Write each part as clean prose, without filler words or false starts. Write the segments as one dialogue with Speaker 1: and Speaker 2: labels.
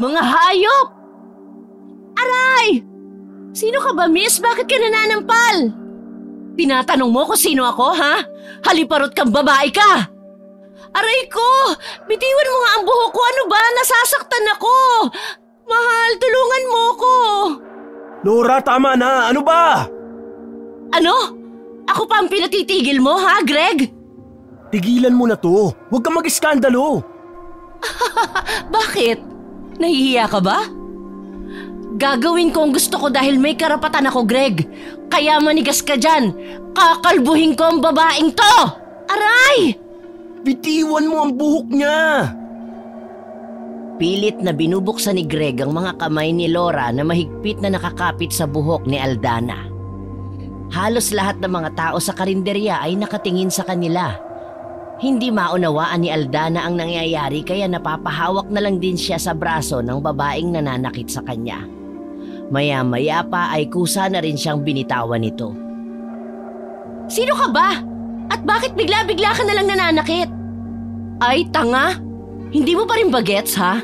Speaker 1: Mga hayop! Aray! Sino ka ba, miss? Bakit ka nananampal? Tinatanong mo kung sino ako, ha? Haliparot kang babae ka! Aray ko! Bitiwan mo nga ang buhok ko. Ano ba? Nasasaktan ako! Mahal, tulungan mo ko!
Speaker 2: Laura, tama na! Ano ba?
Speaker 1: Ano? Ako pa ang pinatitigil mo, ha, Greg?
Speaker 2: Tigilan mo na to. Huwag kang mag-iskandalo.
Speaker 1: Bakit? Nahihiya ka ba? Gagawin ko ang gusto ko dahil may karapatan ako, Greg. Kaya manigas ka dyan. Kakalbuhin ko ang babaeng to! Aray!
Speaker 2: Bitiwan mo ang buhok niya!
Speaker 1: Pilit na binubuksan ni Greg ang mga kamay ni Laura na mahigpit na nakakapit sa buhok ni Aldana. Halos lahat ng mga tao sa karinderya ay nakatingin sa kanila. Hindi maunawaan ni Aldana ang nangyayari kaya napapahawak na lang din siya sa braso ng babaeng nananakit sa kanya. Maya-maya pa ay kusa na rin siyang binitawan nito. Sino ka ba? At bakit bigla-bigla ka na lang nananakit? Ay, tanga! Hindi mo pa rin bagets, ha?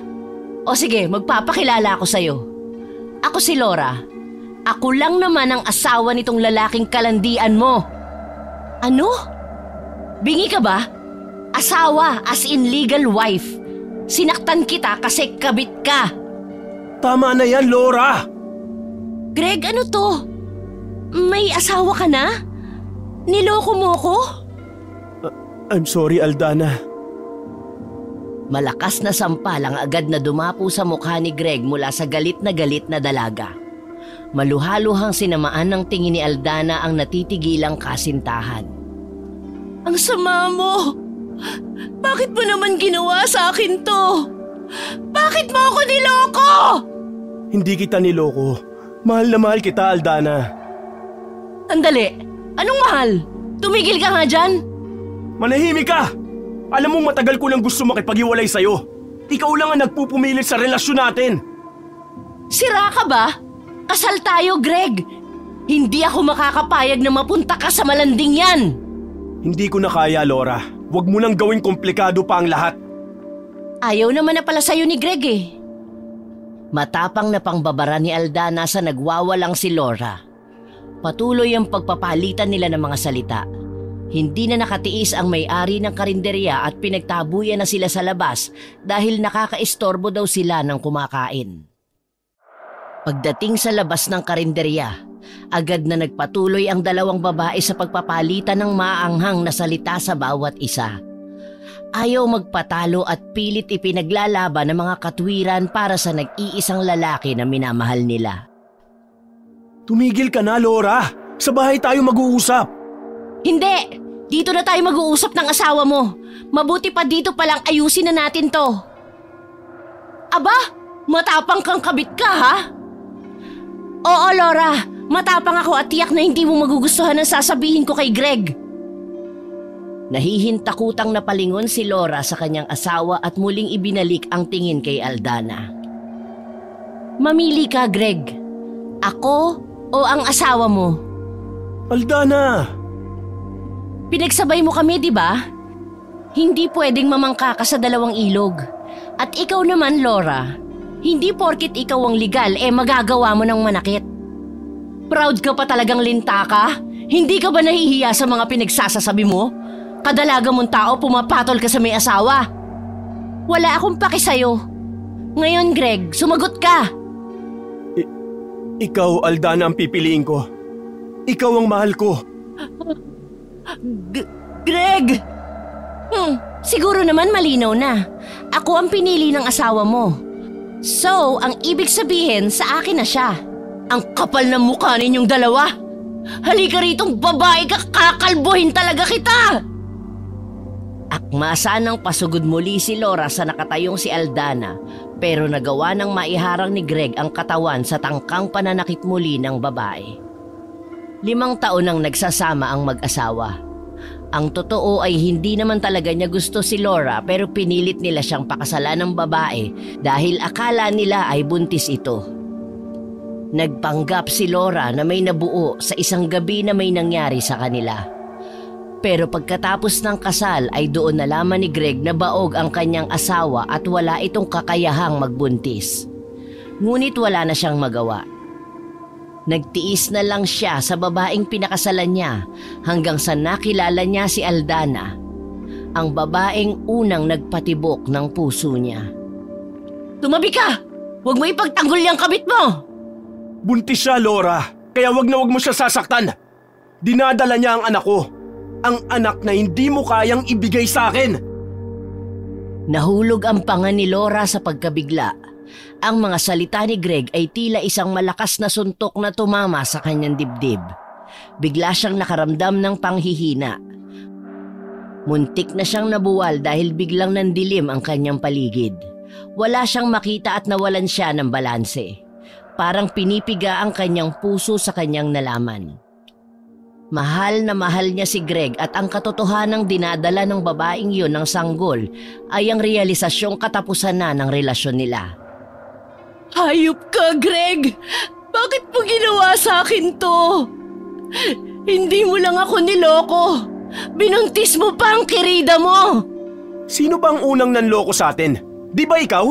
Speaker 1: O sige, magpapakilala ako sa'yo. Ako si Laura. Ako lang naman ang asawa nitong lalaking kalandian mo. Ano? Bingi ka ba? Asawa, as in legal wife. Sinaktan kita kasi kabit ka.
Speaker 2: Tama na yan, Laura!
Speaker 1: Greg, ano to? May asawa ka na? Niloko mo ko?
Speaker 2: I'm sorry, Aldana.
Speaker 1: Malakas na sampal ang agad na dumapo sa mukha ni Greg mula sa galit na dalaga. Maluhaluhang sinamaan ng tingin ni Aldana ang natitigilang kasintahan. Ang sama mo! Bakit mo naman ginawa sa akin to? Bakit mo ako niloko?
Speaker 2: Hindi kita niloko. Mahal na mahal kita, Aldana.
Speaker 1: Andali! Anong mahal? Tumigil ka nga dyan!
Speaker 2: Manahimik ka! Alam mong matagal ko nang gusto makipag-iwalay sa'yo. Ikaw lang ang nagpupumilit sa relasyon natin.
Speaker 1: Sira ka ba? Kasal tayo, Greg. Hindi ako makakapayag na mapunta ka sa malanding yan.
Speaker 2: Hindi ko na kaya, Laura. Huwag mo nang gawing komplikado pa ang lahat.
Speaker 1: Ayaw naman na pala sa'yo ni Greg eh. Matapang na pangbabara ni Aldana sa nagwawalang si Laura. Patuloy ang pagpapalitan nila ng mga salita. Hindi na nakatiis ang may-ari ng karinderya at pinagtabuyan na sila sa labas dahil nakakaistorbo daw sila ng kumakain. Pagdating sa labas ng karinderya, agad na nagpatuloy ang dalawang babae sa pagpapalitan ng maanghang na salita sa bawat isa. Ayaw magpatalo at pilit ipinaglalaban ng mga katwiran para sa nag-iisang lalaki na minamahal nila.
Speaker 2: Tumigil ka na, Laura. Sa bahay tayo mag-uusap.
Speaker 1: Hindi! Dito na tayo mag-uusap ng asawa mo. Mabuti pa dito palang ayusin na natin to. Aba, matapang kang kabit ka, ha? Oo, Laura. Matapang ako at tiyak na hindi mo magugustuhan ang sasabihin ko kay Greg. Nahihintakutang napalingon si Laura sa kanyang asawa at muling ibinalik ang tingin kay Aldana. Mamili ka, Greg. Ako o ang asawa mo?
Speaker 2: Aldana!
Speaker 1: Pinagsabay mo kami, di ba? Hindi pwedeng mamangka ka sa dalawang ilog. At ikaw naman, Laura, hindi porkit ikaw ang legal magagawa mo ng manakit. Proud ka pa talagang linta ka? Hindi ka ba nahihiya sa mga pinagsasasabi mo? Kadalaga mong tao pumapatol ka sa may asawa. Wala akong paki sa'yo. Ngayon, Greg, sumagot ka.
Speaker 2: Ikaw, Aldana, ang pipiliin ko. Ikaw ang mahal ko.
Speaker 1: Greg! Siguro naman malinaw na. Ako ang pinili ng asawa mo. So, ang ibig sabihin sa akin na siya. Ang kapal ng mukha ninyong dalawa. Halika ritong babae ka, kakalbuhin talaga kita! Akmasa ng pasugod muli si Laura sa nakatayong si Aldana pero nagawa ng maiharang ni Greg ang katawan sa tangkang pananakit muli ng babae. 5 taon nang nagsasama ang mag-asawa. Ang totoo ay hindi naman talaga niya gusto si Laura pero pinilit nila siyang pakasalan ng babae dahil akala nila ay buntis ito. Nagpanggap si Laura na may nabuo sa isang gabi na may nangyari sa kanila. Pero pagkatapos ng kasal ay doon nalaman ni Greg na baog ang kanyang asawa at wala itong kakayahang magbuntis. Ngunit wala na siyang magawa. Nagtiis na lang siya sa babaeng pinakasalan niya hanggang sa nakilala niya si Aldana, ang babaeng unang nagpatibok ng puso niya. Tumabi ka! Huwag mo ipagtanggol yung kabit mo!
Speaker 2: Buntis siya, Laura. Kaya wag na wag mo siya sasaktan. Dinadala niya ang anak ko. Ang anak na hindi mo kayang ibigay sa akin.
Speaker 1: Nahulog ang panga ni Laura sa pagkabigla. Ang mga salita ni Greg ay tila isang malakas na suntok na tumama sa kanyang dibdib. Bigla siyang nakaramdam ng panghihina. Muntik na siyang nabuwal dahil biglang nandilim ang kanyang paligid. Wala siyang makita at nawalan siya ng balanse. Parang pinipiga ang kanyang puso sa kanyang nalaman. Mahal na mahal niya si Greg at ang katotohanang dinadala ng babaeng yun ng sanggol ay ang realisasyong katapusan na ng relasyon nila. Hayop ka, Greg! Bakit mo ginawa sa akin to? Hindi mo lang ako niloko. Binuntis mo pa ang kirida mo.
Speaker 2: Sino bang unang nanloko sa atin? Di ba ikaw?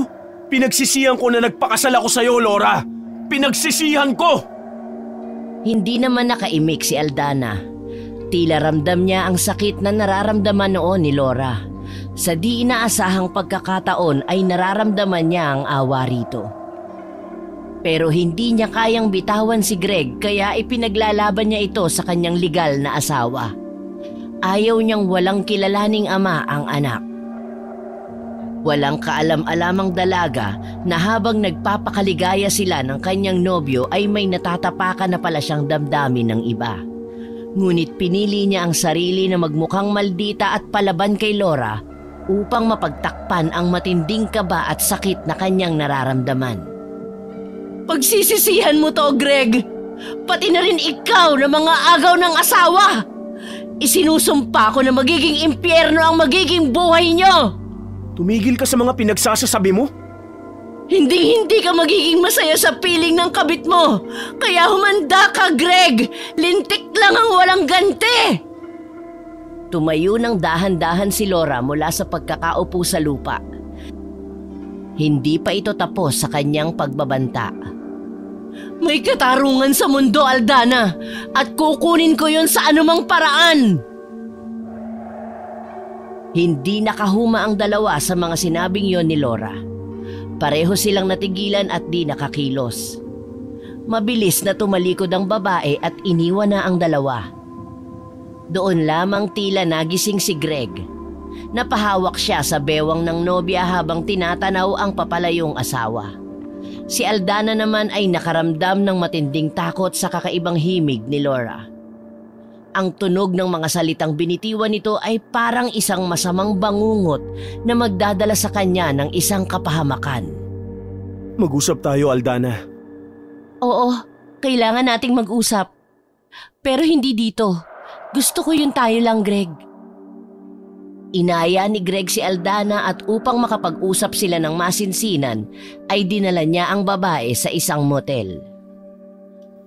Speaker 2: Pinagsisihan ko na nagpakasal ako sa'yo, Laura. Pinagsisihan ko!
Speaker 1: Hindi naman nakaimik si Aldana. Tila ramdam niya ang sakit na nararamdaman noon ni Laura. Sa di inaasahang pagkakataon ay nararamdaman niya ang awa rito. Pero hindi niya kayang bitawan si Greg kaya ipinaglalaban niya ito sa kanyang legal na asawa. Ayaw niyang walang kilalaning ama ang anak. Walang kaalam-alamang dalaga na habang nagpapakaligaya sila ng kanyang nobyo ay may natatapakan na pala siyang damdamin ng iba. Ngunit pinili niya ang sarili na magmukhang maldita at palaban kay Laura upang mapagtakpan ang matinding kaba at sakit na kanyang nararamdaman. Pagsisisihan mo to, Greg! Pati na rin ikaw na mga agaw ng asawa! Isinusumpa ko na magiging impyerno ang magiging buhay niyo!
Speaker 2: Tumigil ka sa mga pinagsasasabi mo?
Speaker 1: Hindi ka magiging masaya sa piling ng kabit mo. Kaya humanda ka, Greg. Lintik lang ang walang ganti. Tumayo ng dahan-dahan si Laura mula sa pagkakaupo sa lupa. Hindi pa ito tapos sa kanyang pagbabanta. May katarungan sa mundo, Aldana. At kukunin ko yon sa anumang paraan. Hindi nakahuma ang dalawa sa mga sinabing yon ni Laura. Pareho silang natigilan at di nakakilos. Mabilis na tumalikod ang babae at iniwan na ang dalawa. Doon lamang tila nagising si Greg. Napahawak siya sa bewang ng nobya habang tinatanaw ang papalayong asawa. Si Aldana naman ay nakaramdam ng matinding takot sa kakaibang himig ni Laura. Ang tunog ng mga salitang binitiwan nito ay parang isang masamang bangungot na magdadala sa kanya ng isang kapahamakan.
Speaker 2: Mag-usap tayo, Aldana.
Speaker 1: Oo, kailangan nating mag-usap. Pero hindi dito. Gusto ko yun tayo lang, Greg. Inaya ni Greg si Aldana at upang makapag-usap sila ng masinsinan ay dinala niya ang babae sa isang motel.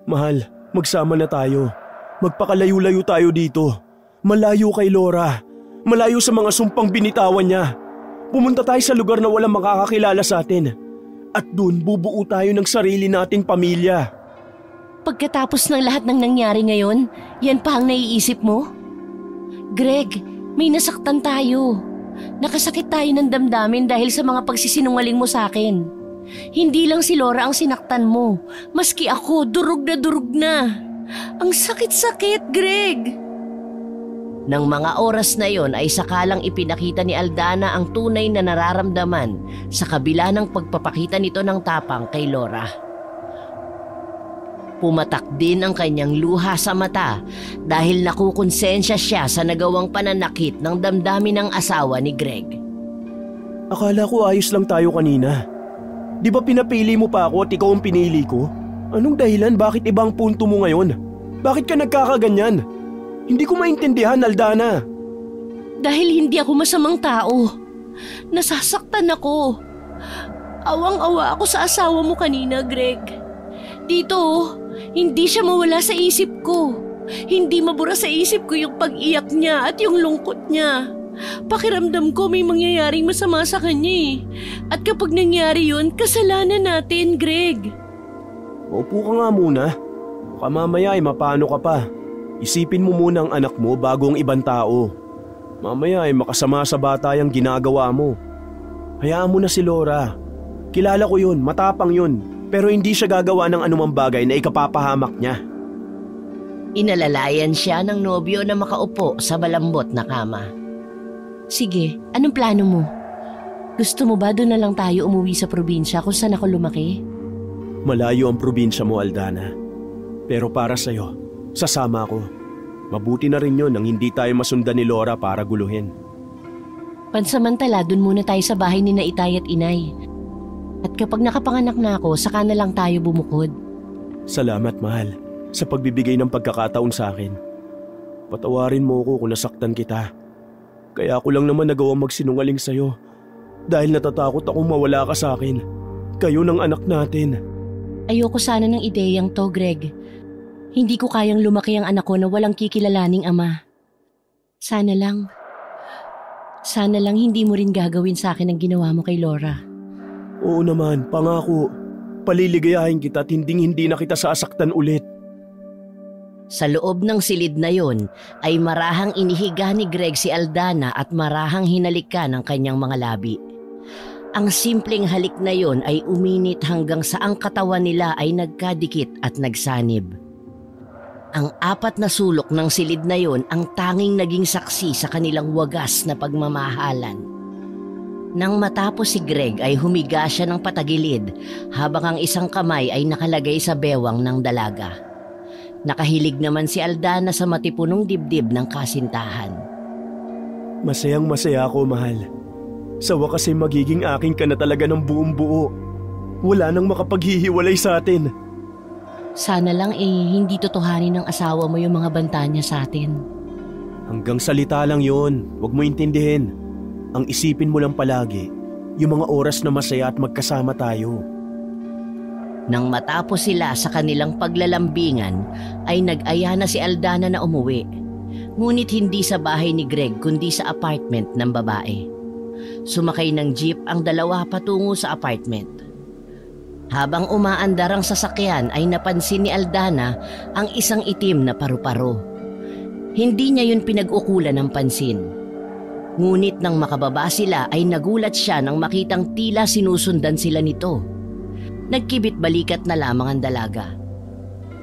Speaker 2: Mahal, magsama na tayo. Magpakalayo-layo tayo dito. Malayo kay Laura. Malayo sa mga sumpang binitawan niya. Pumunta tayo sa lugar na walang makakakilala sa atin. At dun bubuo tayo ng sarili nating pamilya.
Speaker 1: Pagkatapos ng lahat ng nangyari ngayon, yan pa ang naiisip mo? Greg, may nasaktan tayo. Nakasakit tayo ng damdamin dahil sa mga pagsisinungaling mo sa akin. Hindi lang si Laura ang sinaktan mo. Maski ako, durog na durog na. Ang sakit-sakit, Greg! Nang mga oras na yon ay sakalang ipinakita ni Aldana ang tunay na nararamdaman sa kabila ng pagpapakita nito ng tapang kay Laura. Pumatak din ang kanyang luha sa mata dahil nakukonsensya siya sa nagawang pananakit ng damdamin ng asawa ni Greg.
Speaker 2: Akala ko ayos lang tayo kanina. Di ba pinapili mo pa ako at ikaw ang pinili ko? Anong dahilan bakit ibang punto mo ngayon? Bakit ka nagkakaganyan? Hindi ko maintindihan, Aldana.
Speaker 1: Dahil hindi ako masamang tao. Nasasaktan ako. Awang-awa ako sa asawa mo kanina, Greg. Dito, hindi siya mawala sa isip ko.
Speaker 3: hindi mabura sa isip ko yung pag-iyak niya at yung lungkot niya. Pakiramdam ko may mangyayaring masama sa kanya eh. At kapag nangyari yun, kasalanan natin, Greg.
Speaker 2: Upo ka nga muna. Baka mamaya ay mapano ka pa. Isipin mo muna ang anak mo bago ang ibang tao. Mamaya ay makasama sa bata yung ginagawa mo. Hayaan mo na si Laura. Kilala ko yun, matapang yun. Pero hindi siya gagawa ng anumang bagay na ikapapahamak niya.
Speaker 1: Inalalayan siya ng nobyo na makaupo sa malambot na kama.
Speaker 3: Sige, anong plano mo? Gusto mo ba doon na lang tayo umuwi sa probinsya kung saan ako lumaki?
Speaker 2: Malayo ang probinsya mo, Aldana. Pero para sa'yo, sasama ako. Mabuti na rin yun nang hindi tayo masundan ni Laura para guluhin.
Speaker 3: Pansamantala, doon muna tayo sa bahay ni Itay at Inay. At kapag nakapanganak na ako, saka na lang tayo bumukod.
Speaker 2: Salamat, mahal, sa pagbibigay ng pagkakataon sa akin. Patawarin mo ako kung nasaktan kita. Kaya ako lang naman nagawang magsinungaling sa'yo. Dahil natatakot akong mawala ka sa akin. Kayo ng anak natin.
Speaker 3: Ayoko sana ng ideyang to, Greg. Hindi ko kayang lumaki ang anak ko na walang kikilalaning ama. Sana lang hindi mo rin gagawin sa akin ang ginawa mo kay Laura.
Speaker 2: Oo naman, pangako. Paliligayahin kita at hindi na kita sasaktan ulit.
Speaker 1: Sa loob ng silid na yon ay marahang inihiga ni Greg si Aldana at marahang hinalikan ng kanyang mga labi. Ang simpleng halik na yon ay uminit hanggang sa ang katawan nila ay nagkadikit at nagsanib. Ang apat na sulok ng silid na yon ang tanging naging saksi sa kanilang wagas na pagmamahalan. Nang matapos si Greg ay humiga siya ng patagilid habang ang isang kamay ay nakalagay sa bewang ng dalaga. Nakahilig naman si Aldana sa matipunong dibdib ng kasintahan.
Speaker 2: Masayang masaya ako, mahal. Sa wakas ay magiging akin ka na talaga ng buong buo. Wala nang makapaghihiwalay sa atin.
Speaker 3: Sana lang hindi totohanin ng asawa mo yung mga banta niya sa atin.
Speaker 2: Hanggang salita lang yon, huwag mo intindihin. Ang isipin mo lang palagi, yung mga oras na masaya at magkasama tayo.
Speaker 1: Nang matapos sila sa kanilang paglalambingan, ay nag-aya na si Aldana na umuwi. Ngunit hindi sa bahay ni Greg kundi sa apartment ng babae. Sumakay ng jeep ang dalawa patungo sa apartment. Habang umaandar ang sasakyan ay napansin ni Aldana ang isang itim na paru-paro. Hindi niya yun pinag-ukulan ng pansin. Ngunit nang makababa sila ay nagulat siya nang makitang tila sinusundan sila nito. Nagkibit balikat na lamang ang dalaga.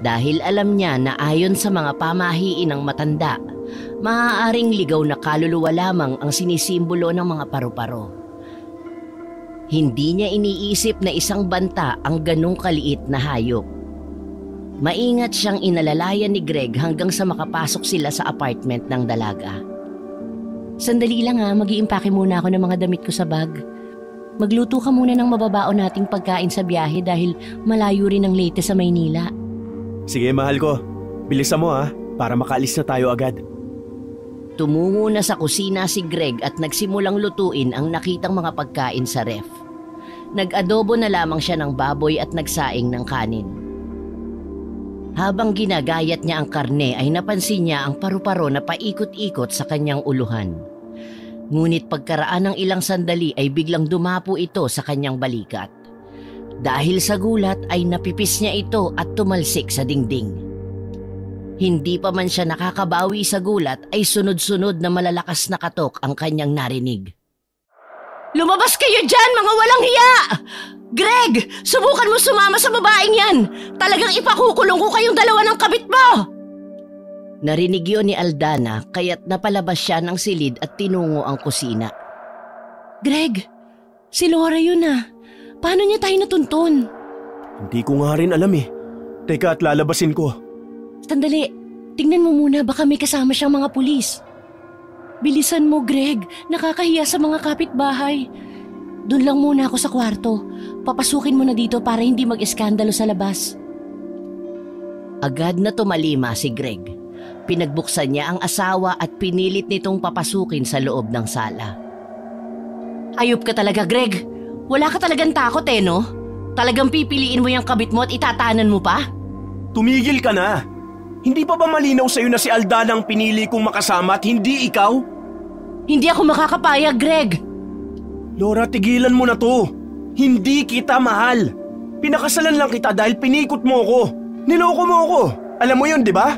Speaker 1: Dahil alam niya na ayon sa mga pamahiin ng matanda, maaaring ligaw na kaluluwa lamang ang sinisimbolo ng mga paru-paro. Hindi niya iniisip na isang banta ang ganong kaliit na hayop. Maingat siyang inalalayan ni Greg hanggang sa makapasok sila sa apartment ng dalaga.
Speaker 3: Sandali lang mag-iimpake muna ako ng mga damit ko sa bag. Magluto ka muna ng mababaon nating pagkain sa biyahe dahil malayo rin ang Leyte sa Maynila.
Speaker 2: Sige, mahal ko. Bilisan mo para makaalis na tayo agad.
Speaker 1: Tumungo na sa kusina si Greg at nagsimulang lutuin ang nakitang mga pagkain sa ref. Nag-adobo na lamang siya ng baboy at nagsaing ng kanin. Habang ginagayat niya ang karne ay napansin niya ang paru-paro na paikot-ikot sa kanyang uluhan. Ngunit pagkaraan ng ilang sandali ay biglang dumapo ito sa kanyang balikat. Dahil sa gulat ay napipis niya ito at tumalsik sa dingding. Hindi pa man siya nakakabawi sa gulat ay sunod-sunod na malalakas na katok ang kanyang narinig.
Speaker 3: Lumabas kayo dyan, mga walang hiya! Greg, subukan mo sumama sa babaeng yan! Talagang ipakukulong ko kayong dalawa ng kabit mo!
Speaker 1: Narinig yun ni Aldana kaya't napalabas siya ng silid at tinungo ang kusina.
Speaker 3: Greg, si Laura yun Paano niya tayo natuntun?
Speaker 2: Hindi ko nga rin alam Teka at lalabasin ko.
Speaker 3: Sandali, tingnan mo muna baka may kasama siyang mga pulis. Bilisan mo, Greg. Nakakahiya sa mga kapitbahay. Doon lang muna ako sa kwarto. Papasukin mo na dito para hindi mag-eskandalo sa labas.
Speaker 1: Agad na tumalima si Greg. Pinagbuksan niya ang asawa at pinilit nitong papasukin sa loob ng sala.
Speaker 3: Ayop ka talaga, Greg. Wala ka talagang takot no? Talagang pipiliin mo yung kabit mo at itatanan mo pa?
Speaker 2: Tumigil ka na! Hindi pa ba malinaw sa'yo na si Aldana ang pinili kong makasama at hindi ikaw?
Speaker 3: Hindi ako makakapayag, Greg.
Speaker 2: Laura, tigilan mo na to. Hindi kita mahal. Pinakasalan lang kita dahil pinikot mo ako. Niloko mo ako. Alam mo yun, di ba?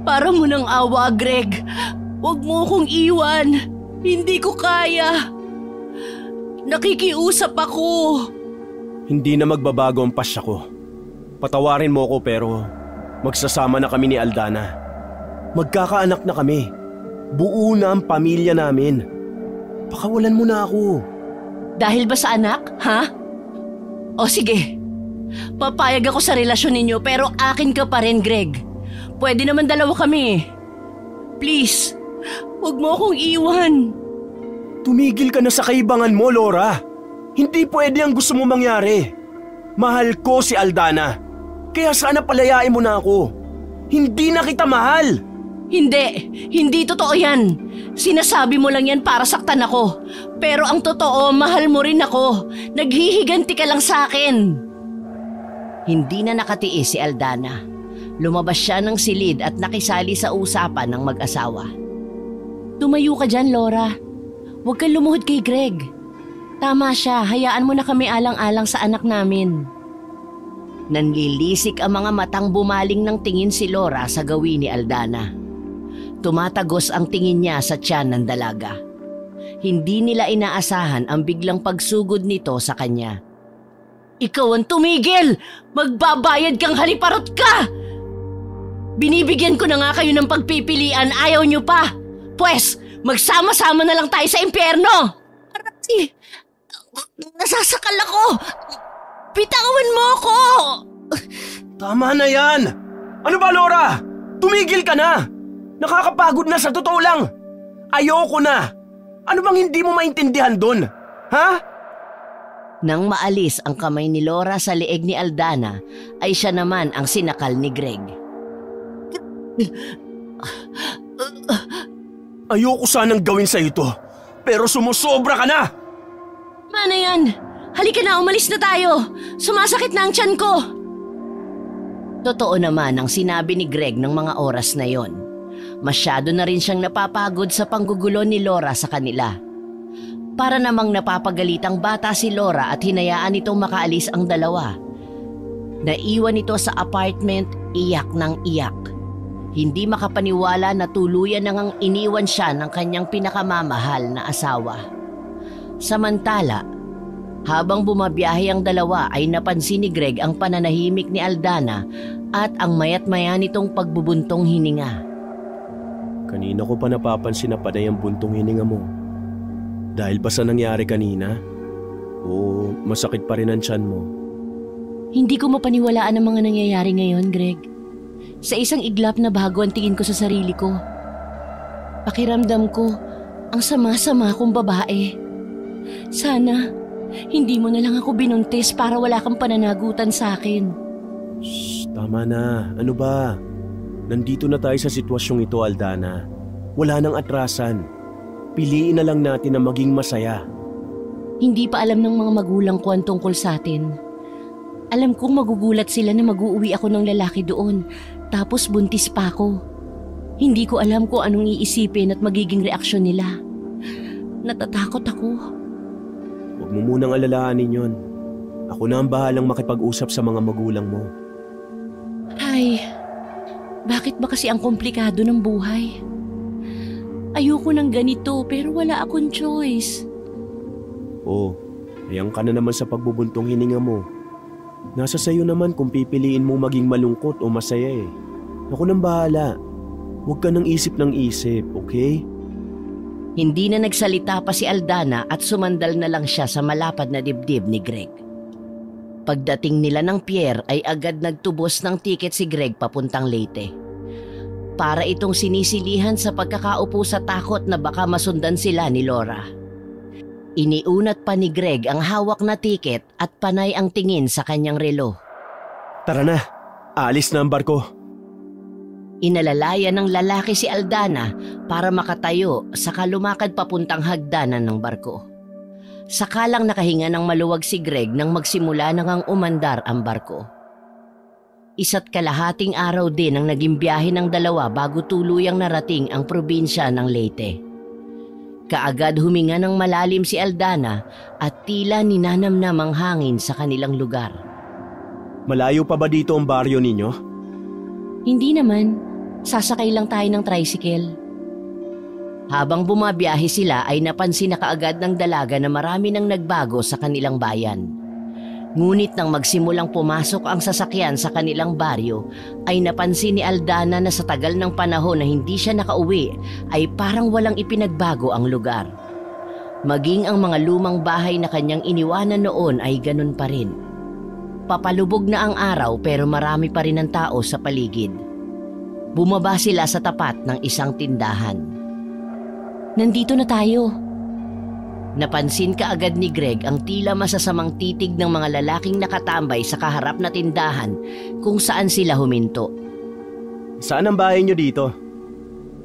Speaker 3: Para mo ng awa, Greg. Huwag mo akong iwan. Hindi ko kaya. Nakikiusap ako.
Speaker 2: Hindi na magbabago ang pasya ko. Patawarin mo ako pero magsasama na kami ni Aldana. Magkakaanak na kami. Buo na ang pamilya namin. Pakawalan mo na ako.
Speaker 3: Dahil ba sa anak, ha? O sige. Papayag ako sa relasyon ninyo pero akin ka pa rin, Greg. Pwede naman dalawa kami. Please, huwag mo akong iwan.
Speaker 2: Tumigil ka na sa kaibangan mo, Laura. Hindi pwede ang gusto mo mangyari. Mahal ko si Aldana. Kaya sana palayain mo na ako. Hindi na kita mahal.
Speaker 3: Hindi totoo yan. Sinasabi mo lang yan para saktan ako. Pero ang totoo, mahal mo rin ako. Naghihiganti ka lang sa akin.
Speaker 1: Hindi na nakatiis si Aldana. Lumabas siya ng silid at nakisali sa usapan ng mag-asawa.
Speaker 3: Tumayo ka dyan, Laura. Huwag kang lumuhod kay Greg. Tama siya, hayaan mo na kami alang-alang sa anak namin.
Speaker 1: Nanlilisik ang mga matang bumaling ng tingin si Laura sa gawin ni Aldana. Tumatagos ang tingin niya sa tiyan ng dalaga. Hindi nila inaasahan ang biglang pagsugod nito sa kanya.
Speaker 3: Ikaw ang tumigil! Magbabayad kang haliparot ka! Binibigyan ko na nga kayo ng pagpipilian, ayaw nyo pa! Pwes, magsama-sama na lang tayo sa impyerno! Arati, nasasakal ako! Bitawan mo ako!
Speaker 2: Tama na yan! Ano ba, Laura? Tumigil ka na! Nakakapagod na sa totoo lang! Ayoko na! Ano bang hindi mo maintindihan doon? Ha?
Speaker 1: Nang maalis ang kamay ni Laura sa leeg ni Aldana, ay siya naman ang sinakal ni Greg.
Speaker 2: Ayoko sanang gawin sa ito, pero sumusobra ka na!
Speaker 3: Ano yan? Halika na, umalis na tayo! Sumasakit na ang tiyan ko!
Speaker 1: Totoo naman ang sinabi ni Greg ng mga oras na yon. Masyado na rin siyang napapagod sa panggugulo ni Laura sa kanila. Para namang napapagalitang bata si Laura at hinayaan itong makaalis ang dalawa. Naiwan ito sa apartment, iyak ng iyak. Hindi makapaniwala na tuluyan nang iniwan siya ng kanyang pinakamamahal na asawa. Samantala, habang bumabiyahe ang dalawa ay napansin ni Greg ang pananahimik ni Aldana at ang mayat-maya nitong pagbubuntong hininga.
Speaker 2: Kanina ko pa napapansin na panay ang buntong hininga mo. Dahil ba sa nangyari kanina? O masakit pa rin ang tiyan mo?
Speaker 3: Hindi ko mapaniwalaan ang mga nangyayari ngayon, Greg. Sa isang iglap na bago ang tingin ko sa sarili ko. Pakiramdam ko, ang sama-sama kong babae. Sana, hindi mo na lang ako binuntis para wala kang pananagutan sa akin.
Speaker 2: Shh, tama na. Ano ba? Nandito na tayo sa sitwasyong ito, Aldana. Wala nang atrasan. Piliin na lang natin na maging masaya.
Speaker 3: Hindi pa alam ng mga magulang ko ang tungkol sa atin. Alam kong magugulat sila na mag-uuwi ako ng lalaki doon, tapos buntis pa ako. Hindi ko alam kung anong iisipin at magiging reaksyon nila. Natatakot ako.
Speaker 2: Huwag mo munang alalahanin yon. Ako na ang bahalang makipag-usap sa mga magulang mo.
Speaker 3: Ay, bakit ba kasi ang komplikado ng buhay? Ayoko ng ganito pero wala akong choice.
Speaker 2: Oh, hayang ka na naman sa pagbubuntong hininga mo. Nasa sayo naman kung pipiliin mo maging malungkot o masaya eh. Ako nang bahala. Huwag ka nang isip ng isip, okay?
Speaker 1: Hindi na nagsalita pa si Aldana at sumandal na lang siya sa malapad na dibdib ni Greg. Pagdating nila ng pier ay agad nagtubos ng tiket si Greg papuntang Leyte. Para itong sinisilihan sa pagkakaupo sa takot na baka masundan sila ni Laura. Iniunat pa ni Greg ang hawak na tiket at panay ang tingin sa kanyang relo.
Speaker 2: Tara na, aalis na ang barko.
Speaker 1: Inalalaya ng lalaki si Aldana para makatayo saka lumakad papuntang hagdanan ng barko. Sakalang nakahinga ng maluwag si Greg nang magsimula nang umandar ang barko. 1.5 araw din ang naging biyahe ng dalawa bago tuluyang narating ang probinsya ng Leyte. Kaagad huminga ng malalim si Aldana at tila ninanamnam ang hangin sa kanilang lugar.
Speaker 2: Malayo pa ba dito ang baryo ninyo?
Speaker 3: Hindi naman. Sasakay lang tayo ng tricycle.
Speaker 1: Habang bumabiyahe sila ay napansin na kaagad ng dalaga na marami nang nagbago sa kanilang bayan. Ngunit nang magsimulang pumasok ang sasakyan sa kanilang baryo, ay napansin ni Aldana na sa tagal ng panahon na hindi siya nakauwi ay parang walang ipinagbago ang lugar. Maging ang mga lumang bahay na kanyang iniwanan noon ay ganun pa rin. Papalubog na ang araw pero marami pa rin ang tao sa paligid. Bumaba sila sa tapat ng isang tindahan.
Speaker 3: Nandito na tayo.
Speaker 1: Napansin kaagad ni Greg ang tila masasamang titig ng mga lalaking nakatambay sa kaharap na tindahan kung saan sila huminto.
Speaker 2: Saan ang bahay nyo dito?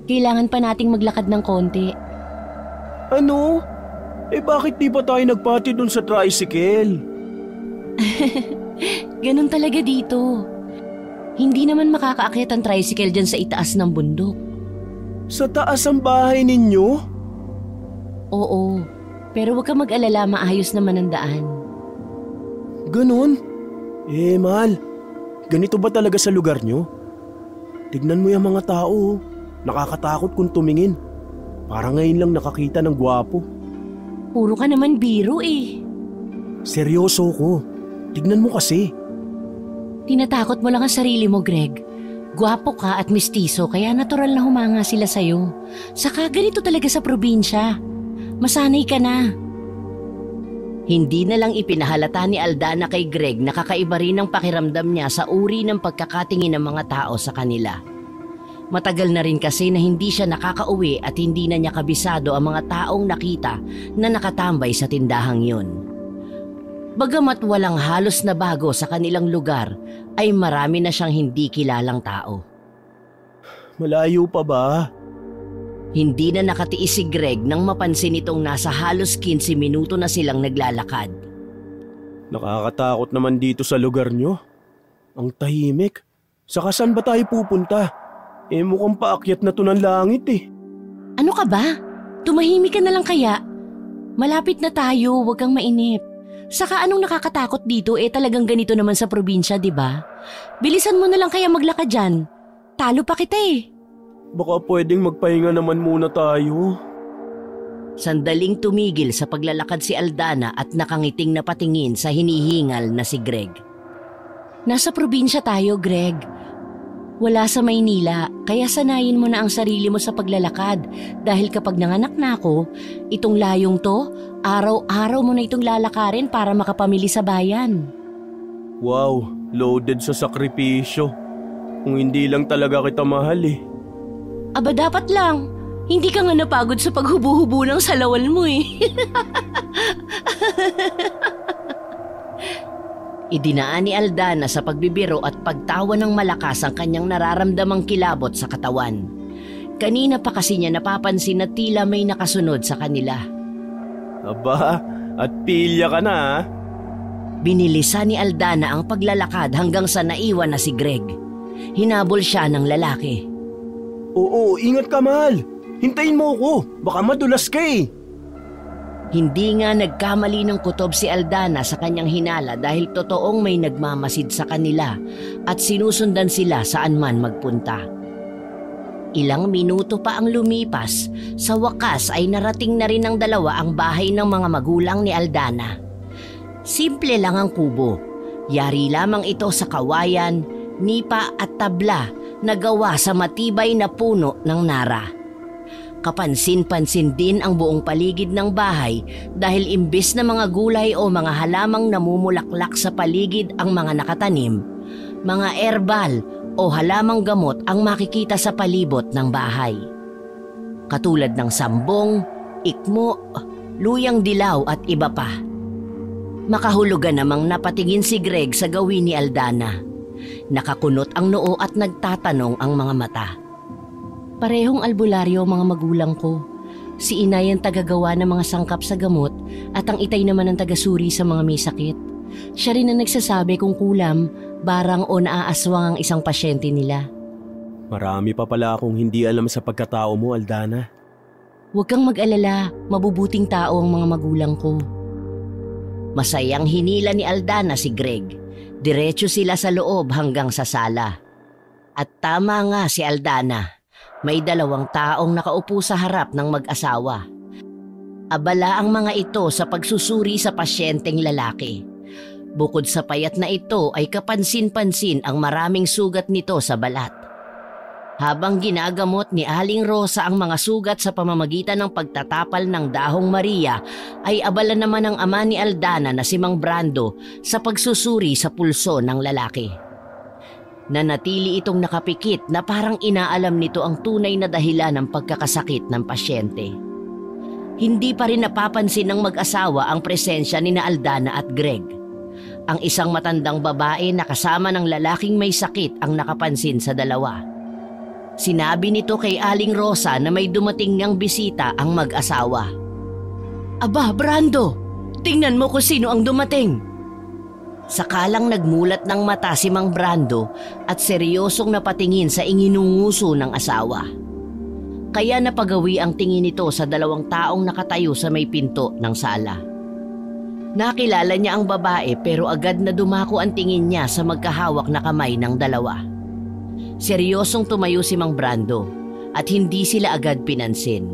Speaker 3: Kailangan pa nating maglakad ng konti.
Speaker 2: Ano? Bakit di pa tayo nagpati dun sa tricycle?
Speaker 3: Ganun talaga dito. Hindi naman makakaakyat ang tricycle dyan sa itaas ng bundok.
Speaker 2: Sa taas ang bahay ninyo?
Speaker 3: Oo, pero huwag ka mag-alala, maayos naman ang daan.
Speaker 2: Ganun? Mahal, ganito ba talaga sa lugar nyo? Tignan mo yung mga tao, nakakatakot kung tumingin. Parang ngayon lang nakakita ng gwapo.
Speaker 3: Puro ka naman biro eh.
Speaker 2: Seryoso ko, tignan mo kasi.
Speaker 3: Tinatakot mo lang ang sarili mo, Greg. Gwapo ka at mistiso kaya natural na humanga sila sa'yo. Saka ganito talaga sa probinsya. Masanay ka na.
Speaker 1: Hindi na lang ipinahalata ni Aldana kay Greg na kakaiba rin ang pakiramdam niya sa uri ng pagkakatingin ng mga tao sa kanila. Matagal na rin kasi na hindi siya nakakauwi at hindi na niya kabisado ang mga taong nakita na nakatambay sa tindahang yun. Bagamat walang halos na bago sa kanilang lugar, ay marami na siyang hindi kilalang tao.
Speaker 2: Malayo pa ba?
Speaker 1: Hindi na nakatiis si Greg nang mapansin itong nasa halos 15 minuto na silang naglalakad.
Speaker 2: Nakakatakot naman dito sa lugar nyo. Ang tahimik. Saka saan ba tayo pupunta? Mukhang paakyat na to ng langit eh.
Speaker 3: Ano ka ba? Tumahimik ka na lang kaya? Malapit na tayo, huwag kang mainip. Saka anong nakakatakot dito talagang ganito naman sa probinsya, di ba? Bilisan mo na lang kaya maglakad dyan. Talo pa kita eh.
Speaker 2: Baka pwedeng magpahinga naman muna tayo.
Speaker 1: Sandaling tumigil sa paglalakad si Aldana at nakangiting napatingin sa hinihingal na si Greg.
Speaker 3: Nasa probinsya tayo, Greg. Wala sa Maynila, kaya sanayin mo na ang sarili mo sa paglalakad dahil kapag nanganak na ako, itong layong to, araw-araw mo na itong lalakarin para makapamili sa bayan.
Speaker 2: Wow, loaded sa sakripisyo. Kung hindi lang talaga kita mahal eh.
Speaker 3: Aba dapat lang, hindi ka nga napagod sa paghubo-hubo ng salawal mo eh.
Speaker 1: Idinaan ni Aldana sa pagbibiro at pagtawa ng malakas ang kanyang nararamdamang kilabot sa katawan. Kanina pa kasi niya napapansin na tila may nakasunod sa kanila.
Speaker 2: Aba, at pilya ka na ha?
Speaker 1: Binilisan ni Aldana ang paglalakad hanggang sa naiwan na si Greg. Hinabol siya ng lalaki.
Speaker 2: Oo, ingat ka mahal. Hintayin mo ako, baka madulas ka eh.
Speaker 1: Hindi nga nagkamali ng kutob si Aldana sa kanyang hinala dahil totoong may nagmamasid sa kanila at sinusundan sila saan man magpunta. Ilang minuto pa ang lumipas, sa wakas ay narating na rin ng dalawa ang bahay ng mga magulang ni Aldana. Simple lang ang kubo, yari lamang ito sa kawayan, nipa at tabla na gawa sa matibay na puno ng nara. Kapansin-pansin din ang buong paligid ng bahay dahil imbes na mga gulay o mga halamang namumulaklak sa paligid ang mga nakatanim, mga herbal o halamang gamot ang makikita sa palibot ng bahay. Katulad ng sambong, ikmo, luyang dilaw at iba pa. Makahulugan namang napatingin si Greg sa gawin ni Aldana. Nakakunot ang noo at nagtatanong ang mga mata.
Speaker 3: Parehong albularyo ang mga magulang ko. Si inay ang tagagawa ng mga sangkap sa gamot at ang itay naman ang tagasuri sa mga may sakit. Siya rin ang nagsasabi kung kulam barang o naaaswang ang isang pasyente nila.
Speaker 2: Marami pa pala akong hindi alam sa pagkatao mo, Aldana.
Speaker 3: Huwag kang mag-alala, mabubuting tao ang mga magulang ko.
Speaker 1: Masayang hinila ni Aldana si Greg. Diretso sila sa loob hanggang sa sala. At tama nga si Aldana. May 2 taong nakaupo sa harap ng mag-asawa. Abala ang mga ito sa pagsusuri sa pasyenteng lalaki. Bukod sa payat na ito ay kapansin-pansin ang maraming sugat nito sa balat. Habang ginagamot ni Aling Rosa ang mga sugat sa pamamagitan ng pagtatapal ng dahong Maria, ay abala naman ang ama ni Aldana na si Mang Brando sa pagsusuri sa pulso ng lalaki. Nanatili itong nakapikit na parang inaalam nito ang tunay na dahilan ng pagkakasakit ng pasyente. Hindi pa rin napapansin ng mag-asawa ang presensya ni Aldana at Greg. Ang isang matandang babae na kasama ng lalaking may sakit ang nakapansin sa dalawa. Sinabi nito kay Aling Rosa na may dumating niyang bisita ang mag-asawa.
Speaker 3: Aba, Brando! Tingnan mo kung sino ang dumating!
Speaker 1: Sakalang nagmulat ng mata si Mang Brando at seryosong napatingin sa inginunguso ng asawa. Kaya napagawi ang tingin nito sa 2 taong nakatayo sa may pinto ng sala. Nakilala niya ang babae pero agad na dumako ang tingin niya sa magkahawak na kamay ng dalawa. Seryosong tumayo si Mang Brando at hindi sila agad pinansin.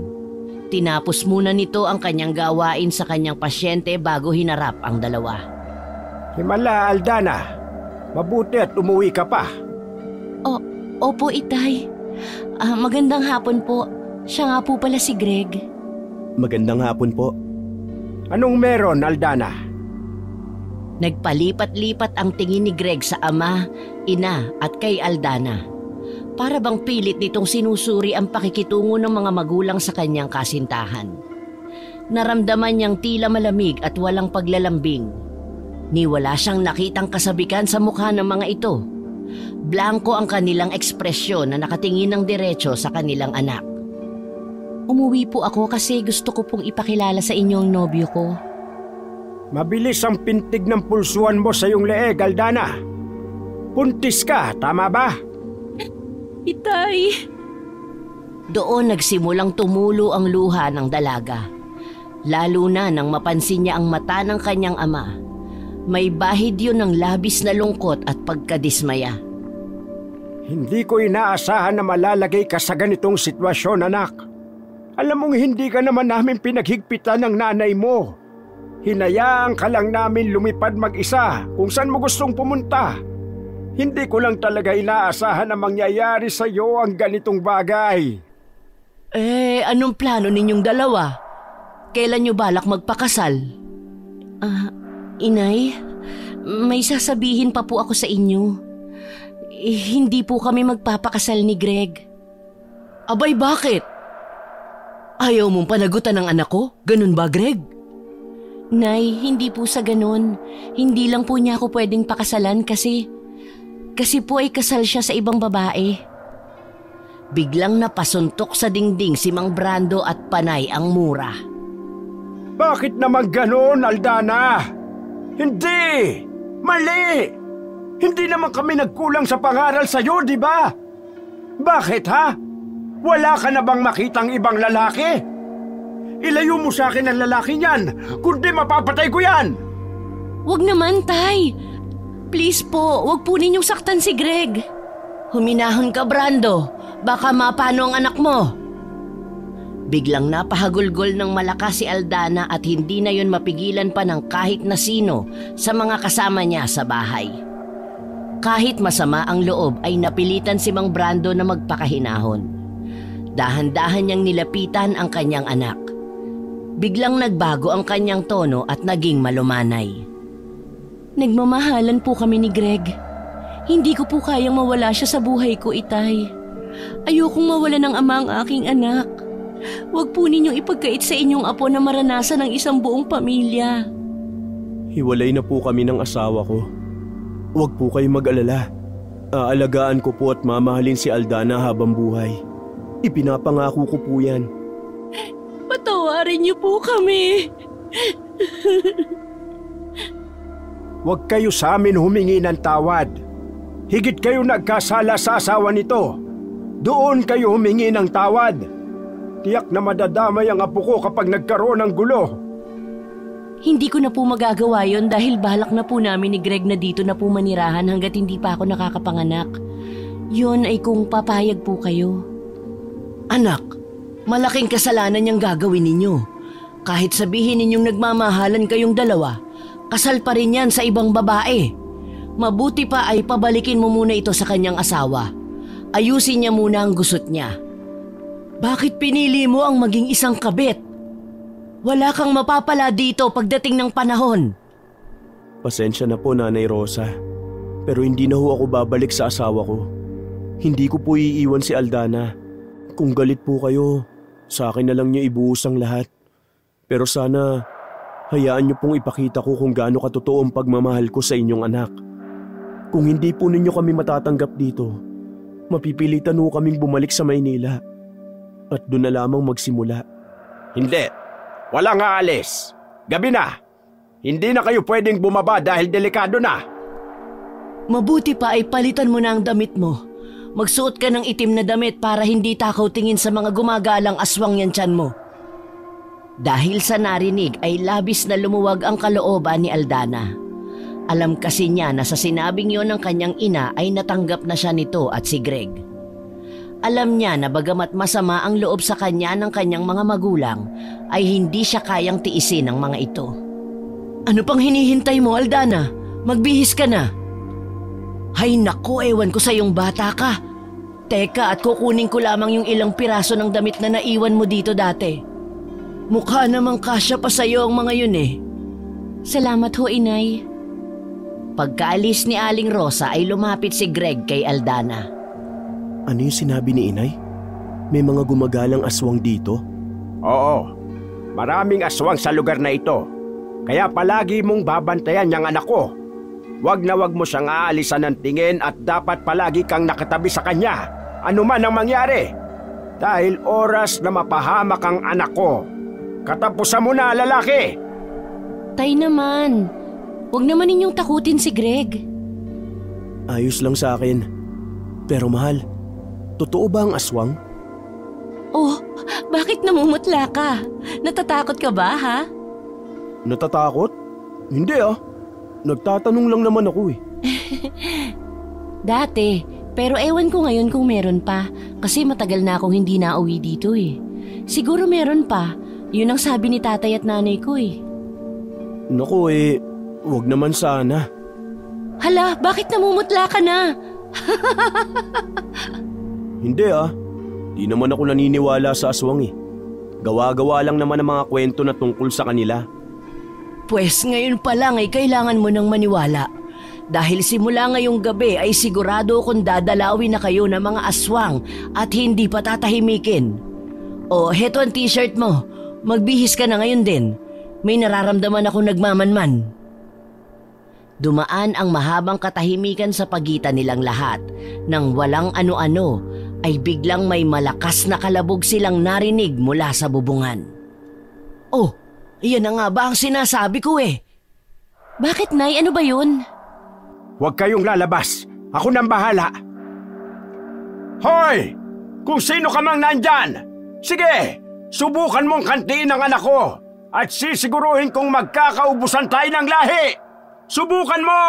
Speaker 1: Tinapos muna nito ang kanyang gawain sa kanyang pasyente bago hinarap ang dalawa.
Speaker 4: Himala, Aldana. Mabuti at umuwi ka pa.
Speaker 3: Opo, Itay. Magandang hapon po. Siya nga po pala si Greg.
Speaker 2: Magandang hapon po.
Speaker 4: Anong meron, Aldana?
Speaker 1: Nagpalipat-lipat ang tingin ni Greg sa ama, ina at kay Aldana. Para bang pilit nitong sinusuri ang pakikitungo ng mga magulang sa kanyang kasintahan. Naramdaman niyang tila malamig at walang paglalambing. Ni wala siyang nakitang kasabikan sa mukha ng mga ito. Blanko ang kanilang ekspresyon na nakatingin ng diretso sa kanilang anak.
Speaker 3: Umuwi po ako kasi gusto ko pong ipakilala sa inyong nobyo ko.
Speaker 4: Mabilis ang pintig ng pulsuan mo sa iyong leeg, Aldana. Puntis ka, tama ba?
Speaker 3: Itay!
Speaker 1: Doon nagsimulang tumulo ang luha ng dalaga. Lalo na nang mapansin niya ang mata ng kanyang ama. May bahid yun ng labis na lungkot at pagkadismaya.
Speaker 4: Hindi ko inaasahan na malalagay ka sa ganitong sitwasyon, anak. Alam mong hindi ka naman namin pinaghigpitan ng nanay mo. Hinayaan ka lang namin lumipad mag-isa kung saan mo gustong pumunta. Hindi ko lang talaga inaasahan na mangyayari sa iyo ang ganitong bagay.
Speaker 3: Anong plano ninyong dalawa? Kailan nyo balak magpakasal? Inay, may sasabihin pa po ako sa inyo. Hindi po kami magpapakasal ni Greg.
Speaker 1: Abay, bakit? Ayaw mong panagutan ng anak ko? Ganun ba, Greg?
Speaker 3: Nay, hindi po sa ganun. Hindi lang po niya ako pwedeng pakasalan kasi po ay kasal siya sa ibang babae.
Speaker 1: Biglang napasuntok sa dingding si Mang Brando at panay ang mura.
Speaker 4: Bakit naman ganun, Aldana? Hindi! Mali! Hindi naman kami nagkulang sa pangaral sa iyo, di ba? Bakit, ha? Wala ka na bang makitang ibang lalaki? Ilayo mo sa akin ang lalaki niyan, kundi mapapatay ko yan!
Speaker 3: Wag naman, Tay! Please po, wag po ninyong saktan si Greg.
Speaker 1: Huminahon ka, Brando. Baka mapano ang anak mo. Biglang napahagulgol ng malakas si Aldana at hindi na yun mapigilan pa ng kahit na sino sa mga kasama niya sa bahay. Kahit masama ang loob ay napilitan si Mang Brando na magpakahinahon. Dahan-dahan niyang nilapitan ang kanyang anak. Biglang nagbago ang kanyang tono at naging malumanay.
Speaker 3: Nagmamahalan po kami ni Greg. Hindi ko po kayang mawala siya sa buhay ko, Itay. Ayokong mawala ng ama ang aking anak. Huwag po ninyong ipagkait sa inyong apo na maranasan ng isang buong pamilya.
Speaker 2: Hiwalay na po kami ng asawa ko. Huwag po kayong mag-alala. Aalagaan ko po at mamahalin si Aldana habang buhay. Ipinapangako ko po yan.
Speaker 3: Patawarin niyo po kami.
Speaker 4: Huwag kayo sa amin humingi ng tawad. Higit kayo nagkasala sa asawa nito. Doon kayo humingi ng tawad. Tiyak na madadamay ang apo ko kapag nagkaroon ng gulo.
Speaker 3: Hindi ko na po magagawa yon dahil balak na po namin ni Greg na dito na po manirahan hanggat hindi pa ako nakakapanganak. Yon ay kung papayag po kayo.
Speaker 1: Anak, malaking kasalanan niyang gagawin ninyo. Kahit sabihin ninyong nagmamahalan kayong dalawa, kasal pa rin yan sa ibang babae. Mabuti pa ay pabalikin mo muna ito sa kanyang asawa. Ayusin niya muna ang gusot niya. Bakit pinili mo ang maging isang kabit? Wala kang mapapala dito pagdating ng panahon.
Speaker 2: Pasensya na po, Nanay Rosa. Pero hindi na ho ako babalik sa asawa ko. Hindi ko po iiwan si Aldana. Kung galit po kayo, sa akin na lang niyo ibuhos ang lahat. Pero sana, hayaan niyo pong ipakita ko kung gaano katotoo ang pagmamahal ko sa inyong anak. Kung hindi po ninyo kami matatanggap dito, mapipilitan ho kaming bumalik sa Maynila. At doon na lamang magsimula.
Speaker 4: Hindi. Walang aalis. Gabi na. Hindi na kayo pwedeng bumaba dahil delikado na.
Speaker 1: Mabuti pa ay palitan mo na ang damit mo. Magsuot ka ng itim na damit para hindi takaw tingin sa mga gumagalang aswang yan tiyan mo. Dahil sa narinig ay labis na lumuwag ang kalooban ni Aldana. Alam kasi niya na sa sinabing yon ng kanyang ina ay natanggap na siya nito at si Greg. Alam niya na bagamat masama ang loob sa kanya ng kanyang mga magulang, ay hindi siya kayang tiisin ng mga ito. Ano pang hinihintay mo, Aldana? Magbihis ka na. Hay naku, ewan ko sa iyong bata ka. Teka, at kukunin ko lamang yung ilang piraso ng damit na naiwan mo dito dati. Mukha namang kasya pa sa iyo ang mga yun eh.
Speaker 3: Salamat ho, Inay.
Speaker 1: Pagkaalis ni Aling Rosa ay lumapit si Greg kay Aldana.
Speaker 2: Ano yung sinabi ni Inay? May mga gumagalang aswang dito?
Speaker 4: Oo, maraming aswang sa lugar na ito. Kaya palagi mong babantayan yung anak ko. Wag na wag mo siyang aalisan ng tingin at dapat palagi kang nakatabi sa kanya. Ano man ang mangyari. Dahil oras na mapahamak ang anak ko. Katapusan mo na, lalaki!
Speaker 3: Tay naman, huwag naman ninyong takutin si Greg.
Speaker 2: Ayos lang sa akin. Pero mahal, totoo ba ang aswang?
Speaker 3: Oh, bakit namumutla ka? Natatakot ka ba, ha?
Speaker 2: Natatakot? Hindi ah. Nagtatanong lang naman ako eh.
Speaker 3: Dati, pero ewan ko ngayon kung meron pa. Kasi matagal na akong hindi nauwi dito eh. Siguro meron pa. Yun ang sabi ni tatay at nanay ko eh.
Speaker 2: Naku eh, wag naman sana.
Speaker 3: Hala, bakit namumutla ka na?
Speaker 2: Hindi ah. Di naman ako naniniwala sa aswang eh. Gawa-gawa lang naman ang mga kwento na tungkol sa kanila.
Speaker 1: Pwes ngayon pa lang ay kailangan mo nang maniwala. Dahil simula ngayong gabi ay sigurado kung dadalawin na kayo ng mga aswang at hindi pa tatahimikin. O, heto ang t-shirt mo. Magbihis ka na ngayon din. May nararamdaman ako nagmamanman. Dumaan ang mahabang katahimikan sa pagitan nilang lahat. Nang walang ano-ano, ay biglang may malakas na kalabog silang narinig mula sa bubungan. Oh! Iyan na nga ba ang sinasabi ko eh?
Speaker 3: Bakit, Nay? Ano ba yun?
Speaker 4: Huwag kayong lalabas. Ako nang bahala. Hoy! Kung sino ka mang nandyan! Sige! Subukan mong kantiin ang anak ko! At sisiguruhin kong magkakaubusan tayo ng lahi! Subukan mo!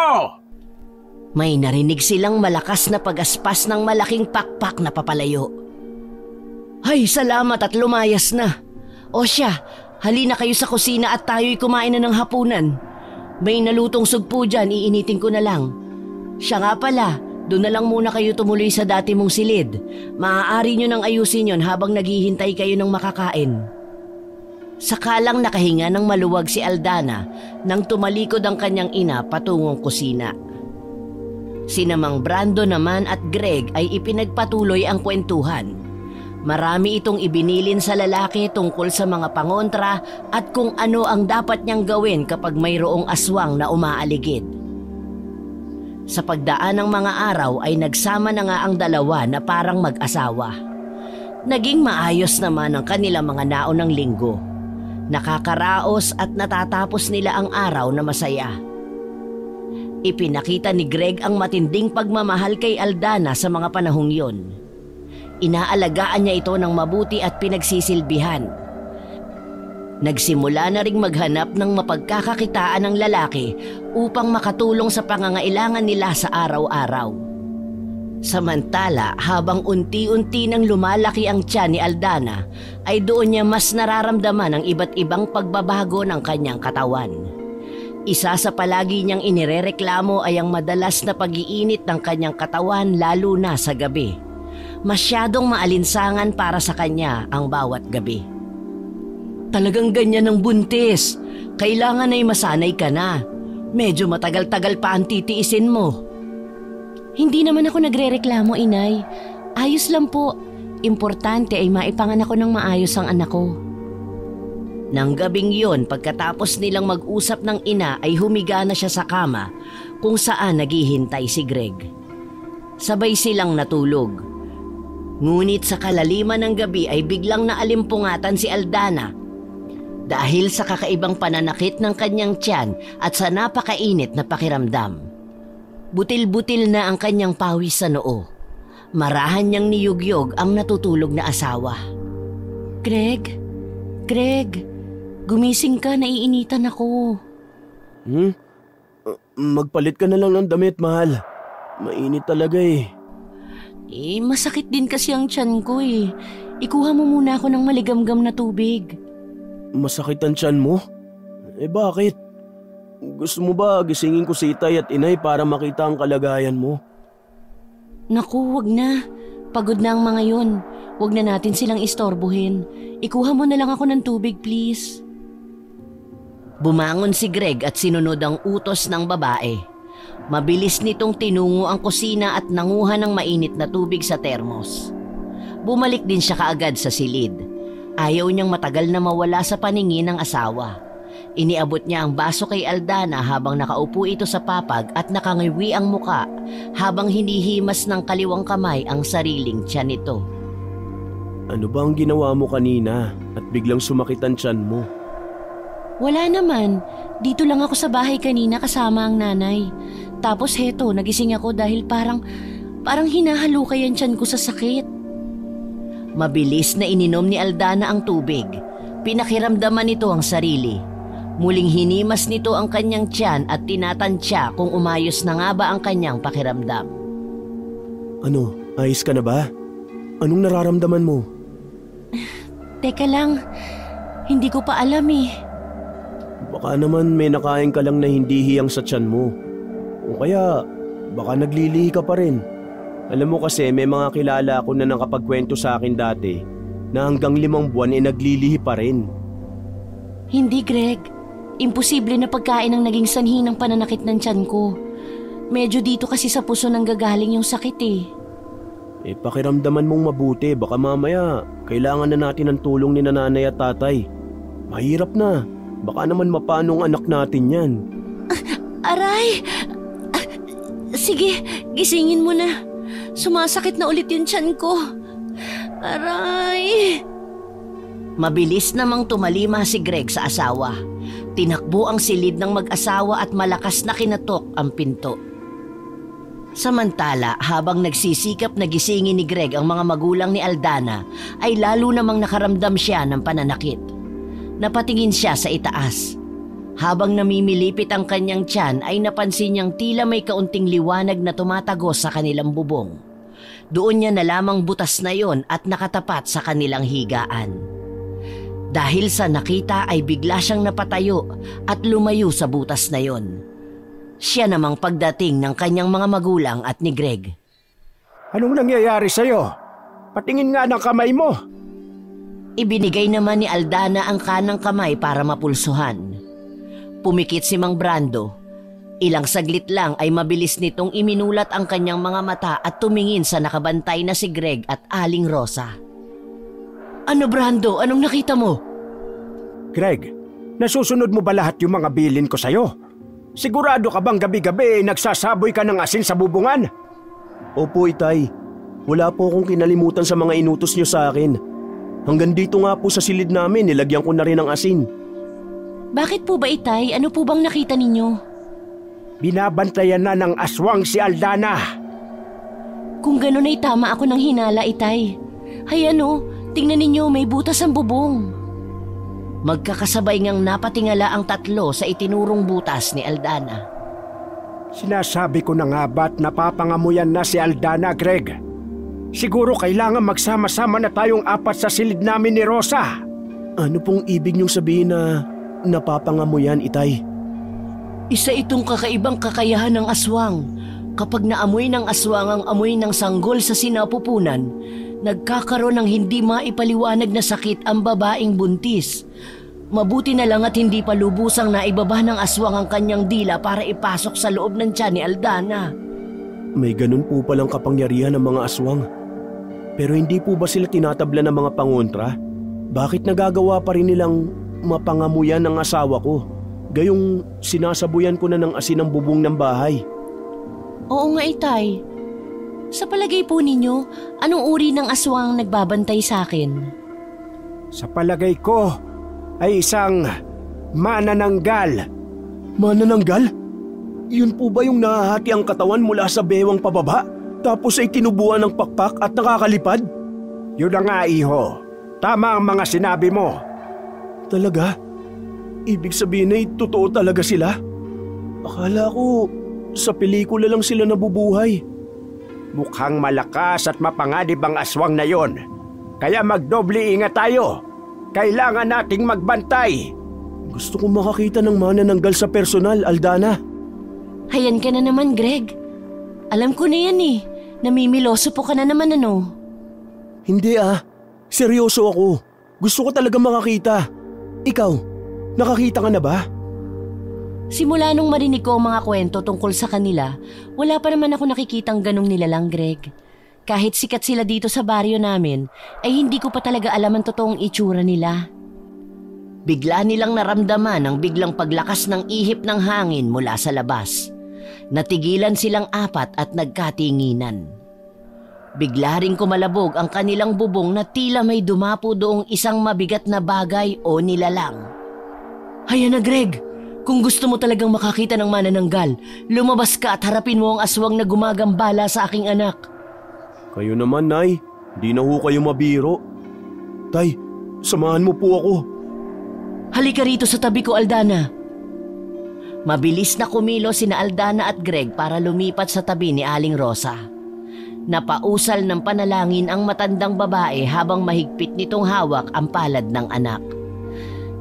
Speaker 1: May narinig silang malakas na pagaspas ng malaking pakpak na papalayo. Ay, salamat at lumayas na. O siya, halina kayo sa kusina at tayo'y kumain na ng hapunan. May nalutong sugpo dyan, iinitin ko na lang. Siya nga pala, doon na lang muna kayo tumuloy sa dati mong silid. Maaari nyo nang ayusin yon habang naghihintay kayo ng makakain. Sakalang nakahinga ng maluwag si Aldana nang tumalikod ang kanyang ina patungong kusina. Sina Mang Brando naman at Greg ay ipinagpatuloy ang kwentuhan. Marami itong ibinilin sa lalaki tungkol sa mga pangontra at kung ano ang dapat niyang gawin kapag mayroong aswang na umaaligid. Sa pagdaan ng mga araw ay nagsama na nga ang dalawa na parang mag-asawa. Naging maayos naman ang kanilang mga naunang linggo. Nakakaraos at natatapos nila ang araw na masaya. Ipinakita ni Greg ang matinding pagmamahal kay Aldana sa mga panahong yon. Inaalagaan niya ito ng mabuti at pinagsisilbihan. Nagsimula na ring maghanap ng mapagkakakitaan ng lalaki upang makatulong sa pangangailangan nila sa araw-araw. Samantala, habang unti-unti nang lumalaki ang tiyan ni Aldana, ay doon niya mas nararamdaman ang iba't ibang pagbabago ng kanyang katawan. Isa sa palagi niyang inirereklamo ay ang madalas na pag-iinit ng kanyang katawan lalo na sa gabi. Masyadong maalinsangan para sa kanya ang bawat gabi. Talagang ganyan ang buntis. Kailangan ay masanay ka na. Medyo matagal-tagal pa ang titiisin mo.
Speaker 3: Hindi naman ako nagrereklamo, Inay. Ayos lang po. Importante ay maipanganak ko ng maayos ang anak ko.
Speaker 1: Nang gabing yon, pagkatapos nilang mag-usap ng ina ay humiga na siya sa kama kung saan naghihintay si Greg. Sabay silang natulog. Ngunit sa kalaliman ng gabi ay biglang naalimpungatan si Aldana dahil sa kakaibang pananakit ng kanyang tiyan at sa napakainit na pakiramdam. Butil-butil na ang kanyang pawis sa noo. Marahan niyang niyugyog ang natutulog na asawa.
Speaker 3: Greg, gumising ka, naiinitan ako.
Speaker 2: Magpalit ka na lang ng damit, mahal. Mainit talaga eh.
Speaker 3: Masakit din kasi ang tiyan ko eh. Ikuha mo muna ako ng maligamgam na tubig.
Speaker 2: Masakit ang tiyan mo? Bakit? Gusto mo ba gisingin ko si Itay at Inay para makita ang kalagayan mo?
Speaker 3: Naku, wag na. Pagod na ang mga yon. Wag na natin silang istorbohin. Ikuha mo na lang ako ng tubig, please.
Speaker 1: Bumangon si Greg at sinunod ang utos ng babae. Mabilis nitong tinungo ang kusina at nanguha ng mainit na tubig sa termos. Bumalik din siya kaagad sa silid. Ayaw niyang matagal na mawala sa paningin ng asawa. Iniabot niya ang baso kay Aldana habang nakaupo ito sa papag at nakangiwi ang muka habang hinihimas ng kaliwang kamay ang sariling tiyan nito.
Speaker 2: Ano ba ang ginawa mo kanina at biglang sumakit ang tiyan mo?
Speaker 3: Wala naman. Dito lang ako sa bahay kanina kasama ang nanay. Tapos heto, nagising ako dahil parang hinahalukay ang tiyan ko sa sakit.
Speaker 1: Mabilis na ininom ni Aldana ang tubig. Pinakiramdaman nito ang sarili. Muling hinimas nito ang kanyang tiyan at tinatansya kung umayos na nga ba ang kanyang pakiramdam.
Speaker 2: Ano, ayos ka na ba? Anong nararamdaman mo?
Speaker 3: Teka lang, hindi ko pa alam eh.
Speaker 2: Baka naman may nakain ka lang na hindi hiyang sa tiyan mo. O kaya, baka naglilihi ka pa rin. Alam mo kasi may mga kilala ako na nakapagkwento sa akin dati na hanggang 5 buwan naglilihi pa rin.
Speaker 3: Hindi, Greg. Imposible na pagkain ang naging sanhi ng pananakit ng tiyan ko. Medyo dito kasi sa puso nang gagaling yung sakit eh.
Speaker 2: Pakiramdaman mong mabuti. Baka mamaya kailangan na natin ng tulong ni nanay at tatay. Mahirap na. Baka naman mapaano ang anak natin yan.
Speaker 3: Aray! Sige, gisingin mo na. Sumasakit na ulit yung tiyan ko. Aray!
Speaker 1: Mabilis namang tumalima si Greg sa asawa. Tinakbo ang silid ng mag-asawa at malakas na kinatok ang pinto. Samantala, habang nagsisikap na gisingin ni Greg ang mga magulang ni Aldana, ay lalo namang nakaramdam siya ng pananakit. Napatingin siya sa itaas. Habang namimilipit ang kanyang tiyan ay napansin niyang tila may kaunting liwanag na tumatagos sa kanilang bubong. Doon niya na lamang butas na yon at nakatapat sa kanilang higaan. Dahil sa nakita ay bigla siyang napatayo at lumayo sa butas na yon. Siya namang pagdating ng kanyang mga magulang at ni Greg.
Speaker 4: Anong nangyayari sa'yo? Patingin nga ng kamay mo.
Speaker 1: Ibinigay naman ni Aldana ang kanang kamay para mapulsuhan. Pumikit si Mang Brando. Ilang saglit lang ay mabilis nitong iminulat ang kanyang mga mata at tumingin sa nakabantay na si Greg at Aling Rosa. Ano, Brando? Anong nakita mo?
Speaker 4: Greg, nasusunod mo ba lahat yung mga bilin ko sa'yo? Sigurado ka bang gabi-gabi nagsasaboy ka ng asin sa bubungan?
Speaker 2: Opo, Itay. Wala po akong kinalimutan sa mga inutos niyo sa akin. Hanggang dito nga po sa silid namin, nilagyan ko na rin ng asin.
Speaker 3: Bakit po ba, Itay? Ano po bang nakita ninyo?
Speaker 4: Binabantayan na ng aswang si Aldana.
Speaker 3: Kung ganun ay tama ako ng hinala, Itay. Hayan o, tingnan ninyo, may butas ang bubong.
Speaker 1: Magkakasabay ngang napatingala ang tatlo sa itinurong butas ni Aldana.
Speaker 4: Sinasabi ko na nga ba't napapangamuyan na si Aldana, Greg? Siguro kailangan magsama-sama na tayong apat sa silid namin ni Rosa.
Speaker 2: Ano pong ibig niyong sabihin na napapangamuyan, Itay?
Speaker 3: Isa itong kakaibang kakayahan ng aswang. Kapag naamoy ng aswang ang amoy ng sanggol sa sinapupunan, nagkakaroon ng hindi maipaliwanag na sakit ang babaeng buntis. Mabuti na lang at hindi pa lubusang naibaba ng aswang ang kanyang dila para ipasok sa loob ng tiyan ni Aldana.
Speaker 2: May ganun po palang kapangyarihan ng mga aswang. Pero hindi po ba sila tinatabla ng mga pangontra? Bakit nagagawa pa rin nilang mapangamuyan ng asawa ko? Gayong sinasabuyan ko na ng asin ang bubong ng bahay.
Speaker 3: Oo nga, Itay. Sa palagay po ninyo, anong uri ng aswang ang nagbabantay sa akin?
Speaker 4: Sa palagay ko ay isang manananggal.
Speaker 2: Manananggal? Yun po ba yung nahahati ang katawan mula sa bewang pababa? Tapos ay tinubuan ng pakpak at nakakalipad?
Speaker 4: Yun na nga, iho. Tama ang mga sinabi mo.
Speaker 2: Talaga? Ibig sabihin ay totoo talaga sila? Akala ko sa pelikula lang sila nabubuhay.
Speaker 4: Mukhang malakas at mapanganib ang aswang na yon. Kaya magdoble ingat tayo. Kailangan nating magbantay.
Speaker 2: Gusto kong makakita ng manananggal sa personal, Aldana.
Speaker 3: Hayan ka na naman, Greg. Alam ko na yan eh. Namimiloso po ka na naman ano.
Speaker 2: Hindi seryoso ako. Gusto ko talaga makakita. Ikaw, nakakita ka na ba?
Speaker 3: Simula nung marinig ko ang mga kwento tungkol sa kanila, wala pa naman ako nakikitang ganong nilalang, Greg. Kahit sikat sila dito sa baryo namin, ay hindi ko pa talaga alam ang totoong itsura nila.
Speaker 1: Bigla nilang naramdaman ang biglang paglakas ng ihip ng hangin mula sa labas. Natigilan silang apat at nagkatinginan. Bigla ring kumalabog ang kanilang bubong na tila may dumapo doong isang mabigat na bagay o nilalang.
Speaker 3: Hayan na, Greg! Kung gusto mo talagang makakita ng manananggal, lumabas ka at harapin mo ang aswang na gumagambala sa aking anak.
Speaker 2: Kayo naman, Nay. Di na ho kayo mabiro. Tay, samahan mo po ako.
Speaker 3: Halika rito sa tabi ko, Aldana.
Speaker 1: Mabilis na kumilos sina Aldana at Greg para lumipat sa tabi ni Aling Rosa. Napausal ng panalangin ang matandang babae habang mahigpit nitong hawak ang palad ng anak.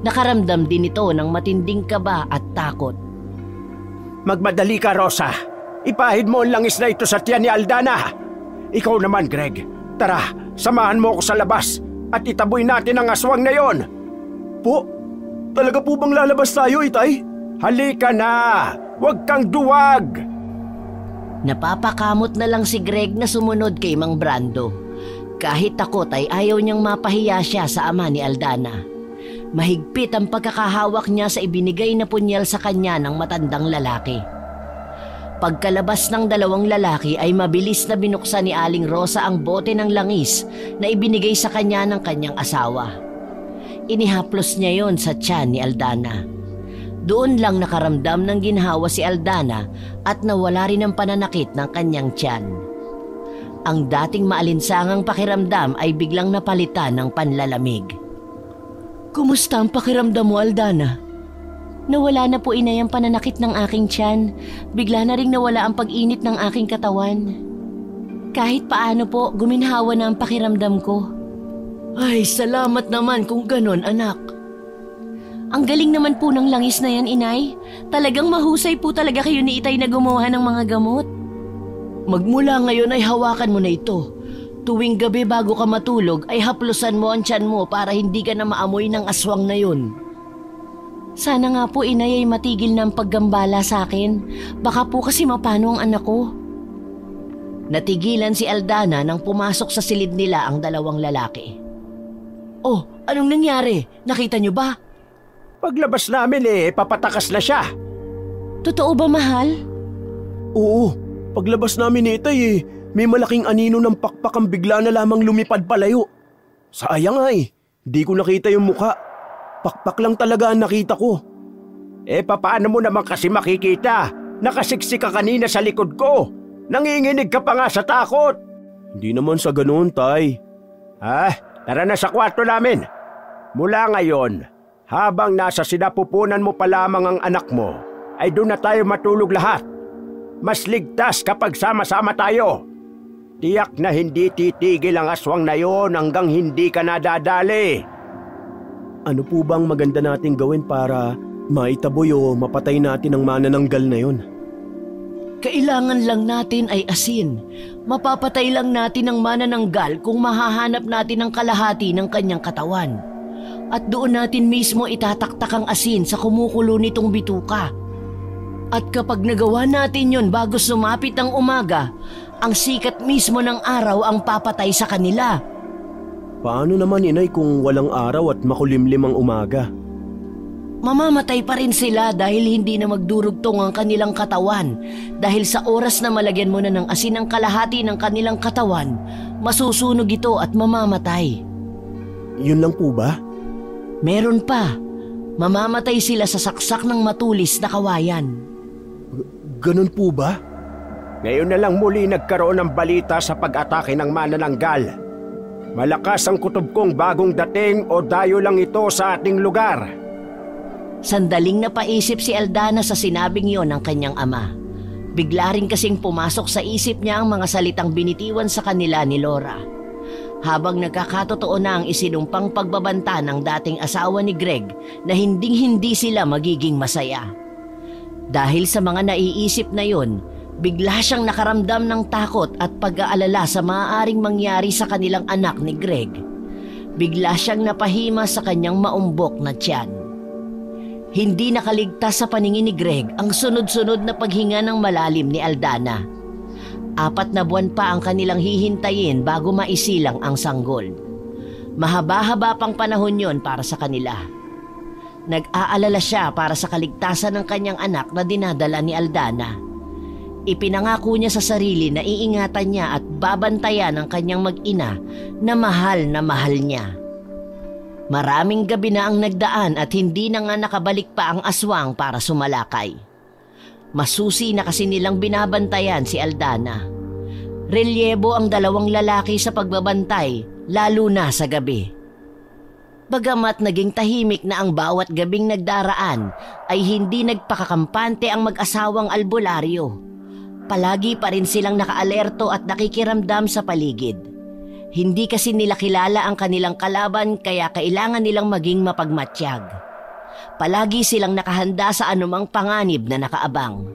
Speaker 1: Nakaramdam din ito ng matinding kaba at takot.
Speaker 4: Magmadali ka, Rosa. Ipahid mo ang langis na ito sa tiyan ni Aldana. Ikaw naman, Greg. Tara, samahan mo ako sa labas at itaboy natin ang aswang na yon.
Speaker 2: Po? Talaga po bang lalabas tayo, Itay?
Speaker 4: Halika na! Huwag kang duwag!
Speaker 1: Napapakamot na lang si Greg na sumunod kay Mang Brando. Kahit takot ay ayaw niyang mapahiya siya sa ama ni Aldana. Mahigpit ang pagkakahawak niya sa ibinigay na punyal sa kanya ng matandang lalaki. Pagkalabas ng dalawang lalaki ay mabilis na binuksan ni Aling Rosa ang bote ng langis na ibinigay sa kanya ng kanyang asawa. Inihaplos niya yon sa tiyan ni Aldana. Doon lang nakaramdam ng ginhawa si Aldana at nawala rin ang pananakit ng kanyang tiyan. Ang dating maalinsangang pakiramdam ay biglang napalitan ng panlalamig.
Speaker 3: Kumusta ang pakiramdam mo, Aldana? Nawala na po, Inay, ang pananakit ng aking tiyan. Bigla na ring nawala ang pag-init ng aking katawan. Kahit paano po, guminhawa na ang pakiramdam ko.
Speaker 1: Ay, salamat naman kung ganon, anak.
Speaker 3: Ang galing naman po ng langis na yan, Inay. Talagang mahusay po talaga kayo ni Itay na gumawa ng mga gamot.
Speaker 1: Magmula ngayon ay hawakan mo na ito. Tuwing gabi bago ka matulog ay haplusan mo ang tiyan mo para hindi ka na maamoy ng aswang na yun.
Speaker 3: Sana nga po, Inay, ay matigil na ang paggambala sa akin. Baka po kasi mapano ang anak ko.
Speaker 1: Natigilan si Aldana nang pumasok sa silid nila ang dalawang lalaki.
Speaker 3: Oh, anong nangyari? Nakita niyo ba?
Speaker 4: Paglabas namin papatakas na siya.
Speaker 3: Totoo ba, mahal?
Speaker 2: Oo, paglabas namin ni Itay may malaking anino ng pakpak ang bigla na lamang lumipad palayo. Sayang di ko nakita yung mukha. Pakpak lang talaga ang nakita ko.
Speaker 4: Paano mo naman kasi makikita Nakasiksik ka kanina sa likod ko. Nanginginig ka pa nga sa takot.
Speaker 2: Hindi naman sa ganoon, Tay.
Speaker 4: Tara na sa kwarto namin. Mula ngayon, habang nasa sinapupunan mo pa lamang ang anak mo, ay doon na tayo matulog lahat. Mas ligtas kapag sama-sama tayo. Tiyak na hindi titigil ang aswang na yon hanggang hindi ka nadadali.
Speaker 2: Ano po bang maganda nating gawin para maitaboy o mapatay natin ang manananggal na yon?
Speaker 1: Kailangan lang natin ay asin. Mapapatay lang natin ang manananggal kung mahahanap natin ang kalahati ng kanyang katawan. At doon natin mismo itataktak ang asin sa kumukulo nitong bituka. At kapag nagawa natin yon bago sumapit ang umaga, ang sikat mismo ng araw ang papatay sa kanila.
Speaker 2: Paano naman, Inay, kung walang araw at makulimlim ang umaga?
Speaker 1: Mamamatay pa rin sila dahil hindi na magdurugtong ang kanilang katawan. Dahil sa oras na malagyan mo na ng asin ang kalahati ng kanilang katawan, masusunog ito at mamamatay.
Speaker 2: Yun lang po ba?
Speaker 1: Meron pa. Mamamatay sila sa saksak ng matulis na kawayan.
Speaker 2: Ganun po ba?
Speaker 4: Ngayon na lang muli nagkaroon ng balita sa pag-atake ng manananggal. Malakas ang kutob kong bagong dating o dayo lang ito sa ating lugar.
Speaker 1: Sandaling napaisip si Aldana sa sinabing yon ng kanyang ama. Bigla rin kasing pumasok sa isip niya ang mga salitang binitiwan sa kanila ni Laura. Habang nagkakatotoo na ang isinumpang pagbabanta ng dating asawa ni Greg na hinding-hindi sila magiging masaya. Dahil sa mga naiisip na yon, bigla siyang nakaramdam ng takot at pag-aalala sa maaaring mangyari sa kanilang anak ni Greg. Bigla siyang napahima sa kanyang maumbok na tiyan. Hindi nakaligtas sa paningin ni Greg ang sunod-sunod na paghinga ng malalim ni Aldana. 4 na buwan pa ang kanilang hihintayin bago maisilang ang sanggol. Mahaba-haba pang panahon yon para sa kanila. Nag-aalala siya para sa kaligtasan ng kanyang anak na dinadala ni Aldana. Ipinangako niya sa sarili na iingatan niya at babantayan ang kanyang mag-ina na mahal niya. Maraming gabi na ang nagdaan at hindi na nga nakabalik pa ang aswang para sumalakay. Masusi na kasi nilang binabantayan si Aldana. Relyebo ang 2 lalaki sa pagbabantay, lalo na sa gabi. Bagamat naging tahimik na ang bawat gabing nagdaraan, ay hindi nagpakakampante ang mag-asawang albularyo. Palagi pa rin silang nakaalerto at nakikiramdam sa paligid. Hindi kasi nila kilala ang kanilang kalaban kaya kailangan nilang maging mapagmatsyag. Palagi silang nakahanda sa anumang panganib na nakaabang.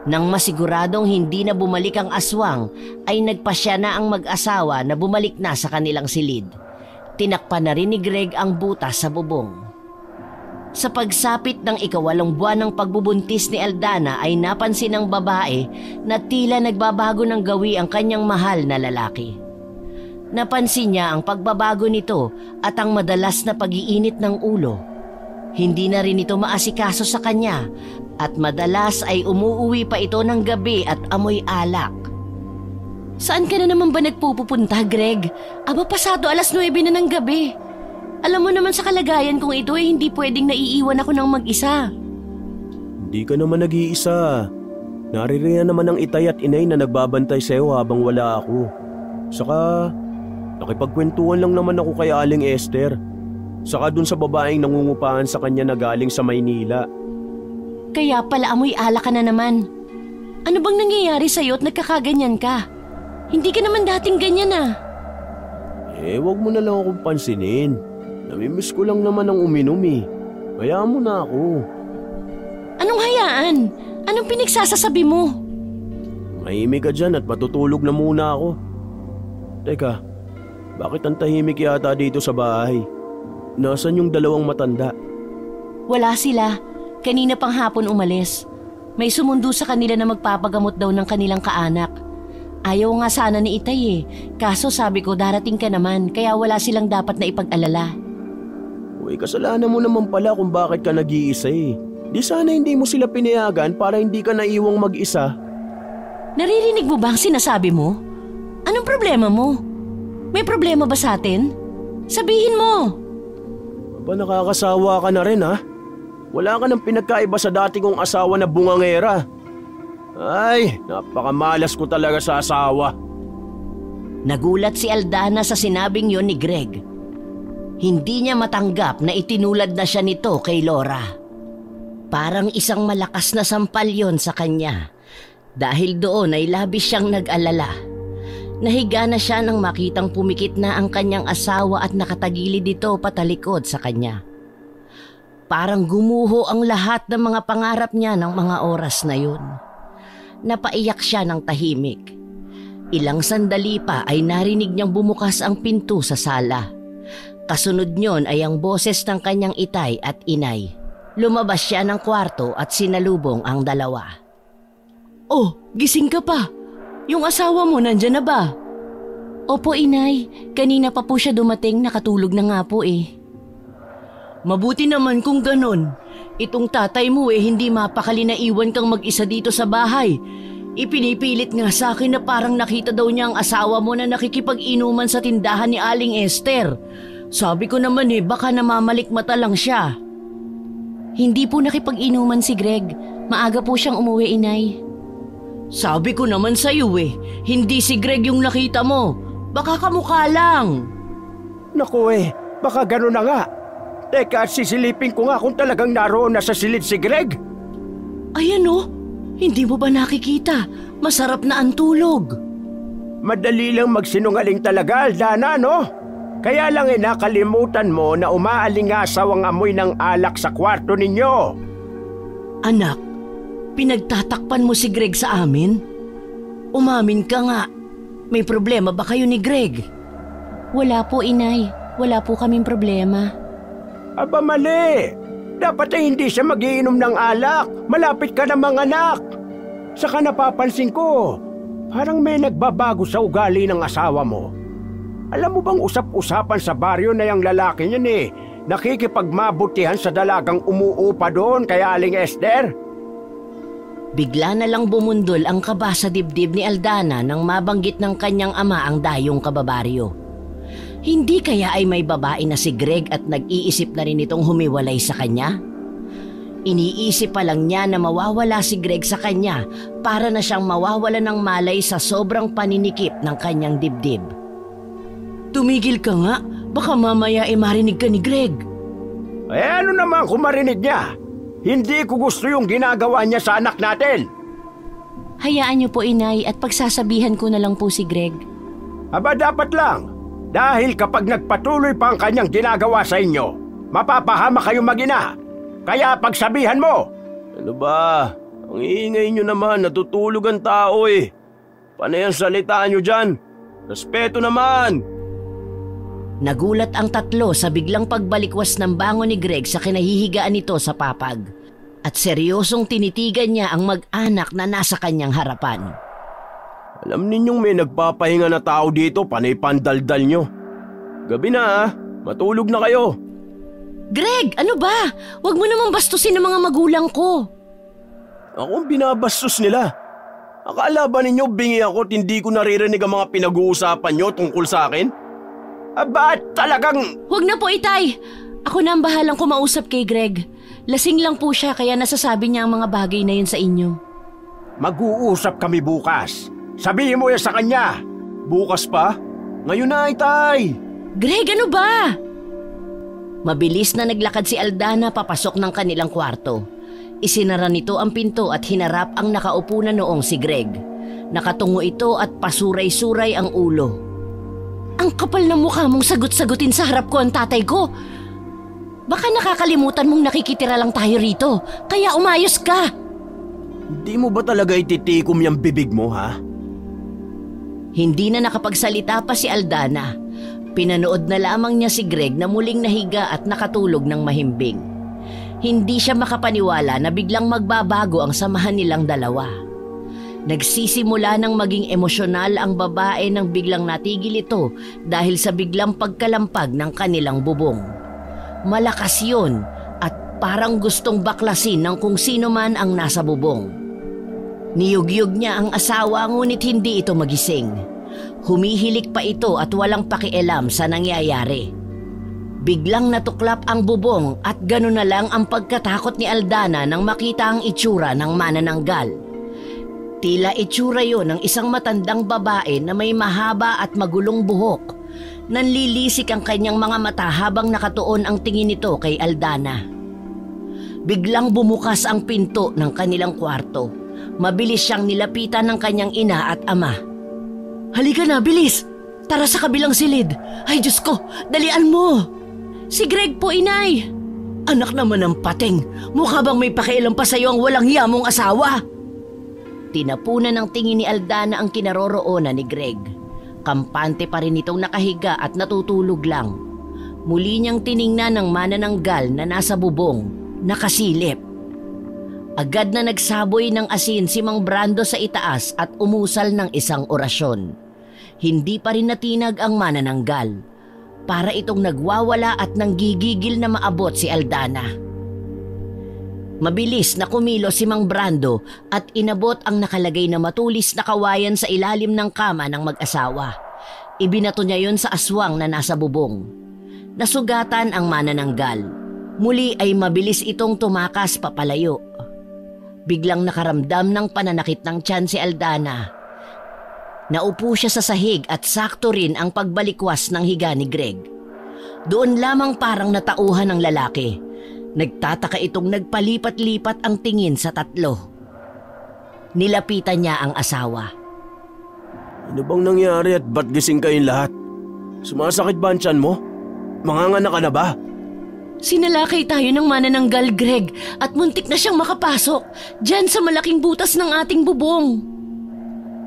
Speaker 1: Nang masiguradong hindi na bumalik ang aswang, ay nagpasya na ang mag-asawa na bumalik na sa kanilang silid. Tinakpan na rin ni Greg ang butas sa bubong. Sa pagsapit ng 8 buwan ng pagbubuntis ni Aldana ay napansin ng babae na tila nagbabago ng gawi ang kanyang mahal na lalaki. Napansin niya ang pagbabago nito at ang madalas na pag-iinit ng ulo. Hindi na rin ito maasikaso sa kanya at madalas ay umuuwi pa ito ng gabi at amoy alak.
Speaker 3: Saan ka na naman ba nagpupunta, Greg? Aba, pasado 9:00 na ng gabi. Alam mo naman sa kalagayan kong ito ay hindi pwedeng naiiwan ako ng mag-isa.
Speaker 2: Hindi ka naman nag-iisa. Naririyan naman ang itay at inay na nagbabantay sa'yo habang wala ako. Saka, nakipagkwentuhan lang naman ako kay Aling Esther. Saka dun sa babaeng nangungupahan sa kanya na galing sa Maynila.
Speaker 3: Kaya pala amoy alak ka na naman. Ano bang nangyayari sa'yo at nagkakaganyan ka? Hindi ka naman dating ganyan ah.
Speaker 2: Wag mo na lang akong pansinin. Namimiss ko lang naman ang uminom eh. Hayaan mo na ako.
Speaker 3: Anong hayaan? Anong pinagsasasabi mo?
Speaker 2: Mahimik ka dyan at matutulog na muna ako. Teka, bakit ang tahimik yata dito sa bahay? Nasaan yung 2 matanda?
Speaker 3: Wala sila. Kanina pang hapon umalis. May sumundo sa kanila na magpapagamot daw ng kanilang kaanak. Ayaw nga sana ni Itay eh. Kaso sabi ko darating ka naman kaya wala silang dapat na ipag-alala.
Speaker 2: Uy, kasalanan mo naman pala kung bakit ka nag-iisa eh. Di sana hindi mo sila pinayagan para hindi ka naiwang mag-isa.
Speaker 3: Naririnig mo ba ang sinasabi mo? Anong problema mo? May problema ba sa atin? Sabihin mo!
Speaker 2: Aba, nakakasawa ka na rin ha? Wala ka ng pinagkaiba sa dati kong asawa na bungangera. Ay, napakamalas ko talaga sa asawa.
Speaker 1: Nagulat si Aldana sa sinabing yon ni Greg. Hindi niya matanggap na itinulad na siya nito kay Laura. Parang isang malakas na sampal yon sa kanya. Dahil doon ay labis siyang nag-alala. Nahiga na siya nang makitang pumikit na ang kanyang asawa at nakatagilid dito patalikod sa kanya. Parang gumuho ang lahat ng mga pangarap niya ng mga oras na yun. Napaiyak siya ng tahimik. Ilang sandali pa ay narinig niyang bumukas ang pinto sa sala. Kasunod niyon ay ang boses ng kanyang itay at inay. Lumabas siya ng kwarto at sinalubong ang dalawa.
Speaker 3: Oh, gising ka pa. Yung asawa mo nandyan na ba? Opo, inay. Kanina pa po siya dumating, nakatulog na nga po eh.
Speaker 1: Mabuti naman kung ganon. Itong tatay mo hindi mapakali na iwan kang mag-isa dito sa bahay. Ipinipilit nga sa akin na parang nakita daw niya ang asawa mo na nakikipag-inuman sa tindahan ni Aling Esther. Sabi ko naman baka namamalikmata lang siya.
Speaker 3: Hindi po nakipag-inuman si Greg. Maaga po siyang umuwi, inay.
Speaker 1: Sabi ko naman sa'yo hindi si Greg yung nakita mo. Baka kamukha lang.
Speaker 4: Naku baka gano'n na nga. Teka, sisilipin ko nga kung talagang naroon na sa silid si Greg.
Speaker 3: Ayan hindi mo ba nakikita? Masarap na ang tulog.
Speaker 4: Madali lang magsinungaling talaga, Aldana, no? Kaya lang nakalimutan mo na umaalingasaw ang amoy ng alak sa kwarto ninyo.
Speaker 1: Anak, pinagtatakpan mo si Greg sa amin? Umamin ka nga. May problema ba kayo ni Greg?
Speaker 3: Wala po, inay. Wala po kaming problema.
Speaker 4: Aba mali! Dapat ay hindi siya magiinom ng alak. Malapit ka ng mga anak. Saka napapansin ko, parang may nagbabago sa ugali ng asawa mo. Alam mo bang usap-usapan sa baryo na yung lalaki niyan nakikipagmabutihan sa dalagang umuupa doon kay Aling Esther?
Speaker 1: Bigla na lang bumundol ang kaba sa dibdib ni Aldana nang mabanggit ng kanyang ama ang dayong kababaryo. Hindi kaya ay may babae na si Greg at nag-iisip na rin itong humiwalay sa kanya? Iniisip pa lang niya na mawawala si Greg sa kanya para na siyang mawawala ng malay sa sobrang paninikip ng kanyang dibdib. Tumigil ka nga, baka mamaya marinig ka ni Greg.
Speaker 4: Ano naman kung marinig niya? Hindi ko gusto yung ginagawa niya sa anak natin.
Speaker 3: Hayaan niyo po, inay, at pagsasabihan ko na lang po si Greg.
Speaker 4: Aba dapat lang. Dahil kapag nagpatuloy pa ang kanyang ginagawa sa inyo, mapapahama kayong mag-ina. Kaya pagsabihan mo.
Speaker 2: Ano ba? Ang iingay nyo naman, natutulog ang tao Panay ang salita nyo dyan. Respeto naman.
Speaker 1: Nagulat ang tatlo sa biglang pagbalikwas ng bangon ni Greg sa kinahihigaan nito sa papag. At seryosong tinitigan niya ang mag-anak na nasa kanyang harapan.
Speaker 2: Alam ninyong may nagpapahinga na tao dito, panay pandaldal nyo. Gabi na matulog na kayo.
Speaker 3: Greg, ano ba? Huwag mo namang bastusin ang mga magulang ko.
Speaker 2: Ako ang binabastos nila. Akala ba ninyo bingi ako at hindi ko naririnig ang mga pinag-uusapan nyo tungkol sa akin?
Speaker 4: Aba talagang…
Speaker 3: Huwag na po, itay. Ako na ang bahalang kumausap kay Greg. Lasing lang po siya kaya nasasabi niya ang mga bagay na yun sa inyo.
Speaker 4: Mag-uusap kami bukas. Sabihin mo yan sa kanya.
Speaker 2: Bukas pa? Ngayon na, itay.
Speaker 3: Greg, ano ba?
Speaker 1: Mabilis na naglakad si Aldana papasok ng kanilang kwarto. Isinara nito ang pinto at hinarap ang nakaupo na noong si Greg. Nakatungo ito at pasuray-suray ang ulo.
Speaker 3: Ang kapal na mukha mong sagot-sagutin sa harap ko ang tatay ko. Baka nakakalimutan mong nakikitira lang tayo rito, kaya umayos ka.
Speaker 2: Hindi mo ba talaga ititikom yung bibig mo, ha?
Speaker 1: Hindi na nakapagsalita pa si Aldana. Pinanood na lamang niya si Greg na muling nahiga at nakatulog ng mahimbing. Hindi siya makapaniwala na biglang magbabago ang samahan nilang dalawa. Nagsisimula ng maging emosyonal ang babae nang biglang natigil ito dahil sa biglang pagkalampag ng kanilang bubong. Malakas yun at parang gustong baklasin ng kung sino man ang nasa bubong. Niyugyug niya ang asawa ngunit hindi ito magising. Humihilik pa ito at walang pakialam sa nangyayari. Biglang natuklap ang bubong at gano'n na lang ang pagkatakot ni Aldana nang makita ang itsura ng manananggal. Tila itsura yon ng isang matandang babae na may mahaba at magulong buhok. Nanlilisik ang kanyang mga mata habang nakatuon ang tingin nito kay Aldana. Biglang bumukas ang pinto ng kanilang kwarto. Mabilis siyang nilapitan ng kanyang ina at ama. "Halika na, bilis! Tara sa kabilang silid! Ay Diyos ko, dalian mo!"
Speaker 3: Si Greg po, inay!
Speaker 1: "Anak naman ng pating! Mukha bang may pakialam pa sa'yo ang walang hiya mong asawa?" Tinapunan ng tingin ni Aldana ang kinaroroonan ni Greg. Kampante pa rin itong nakahiga at natutulog lang. Muli niyang tiningnan ng manananggal na nasa bubong, nakasilip. Agad na nagsaboy ng asin si Mang Brando sa itaas at umusal ng isang orasyon. Hindi pa rin natinag ang manananggal. Para itong nagwawala at nanggigigil na maabot si Aldana. Mabilis na kumilos si Mang Brando at inabot ang nakalagay na matulis na kawayan sa ilalim ng kama ng mag-asawa. Ibinato niya yon sa aswang na nasa bubong. Nasugatan ang manananggal. Muli ay mabilis itong tumakas papalayo. Biglang nakaramdam ng pananakit ng tiyan si Aldana. Naupo siya sa sahig at sakto rin ang pagbalikwas ng higa ni Greg. Doon lamang parang natauhan ng lalaki. Nagtataka itong nagpalipat-lipat ang tingin sa tatlo. Nilapitan niya ang asawa.
Speaker 2: Ano bang nangyari at ba't gising kayong lahat? Sumasakit ba ang tiyan mo? Manganganak ka na ba?
Speaker 3: Sinalakay tayo ng manananggal, Greg, at muntik na siyang makapasok dyan sa malaking butas ng ating bubong.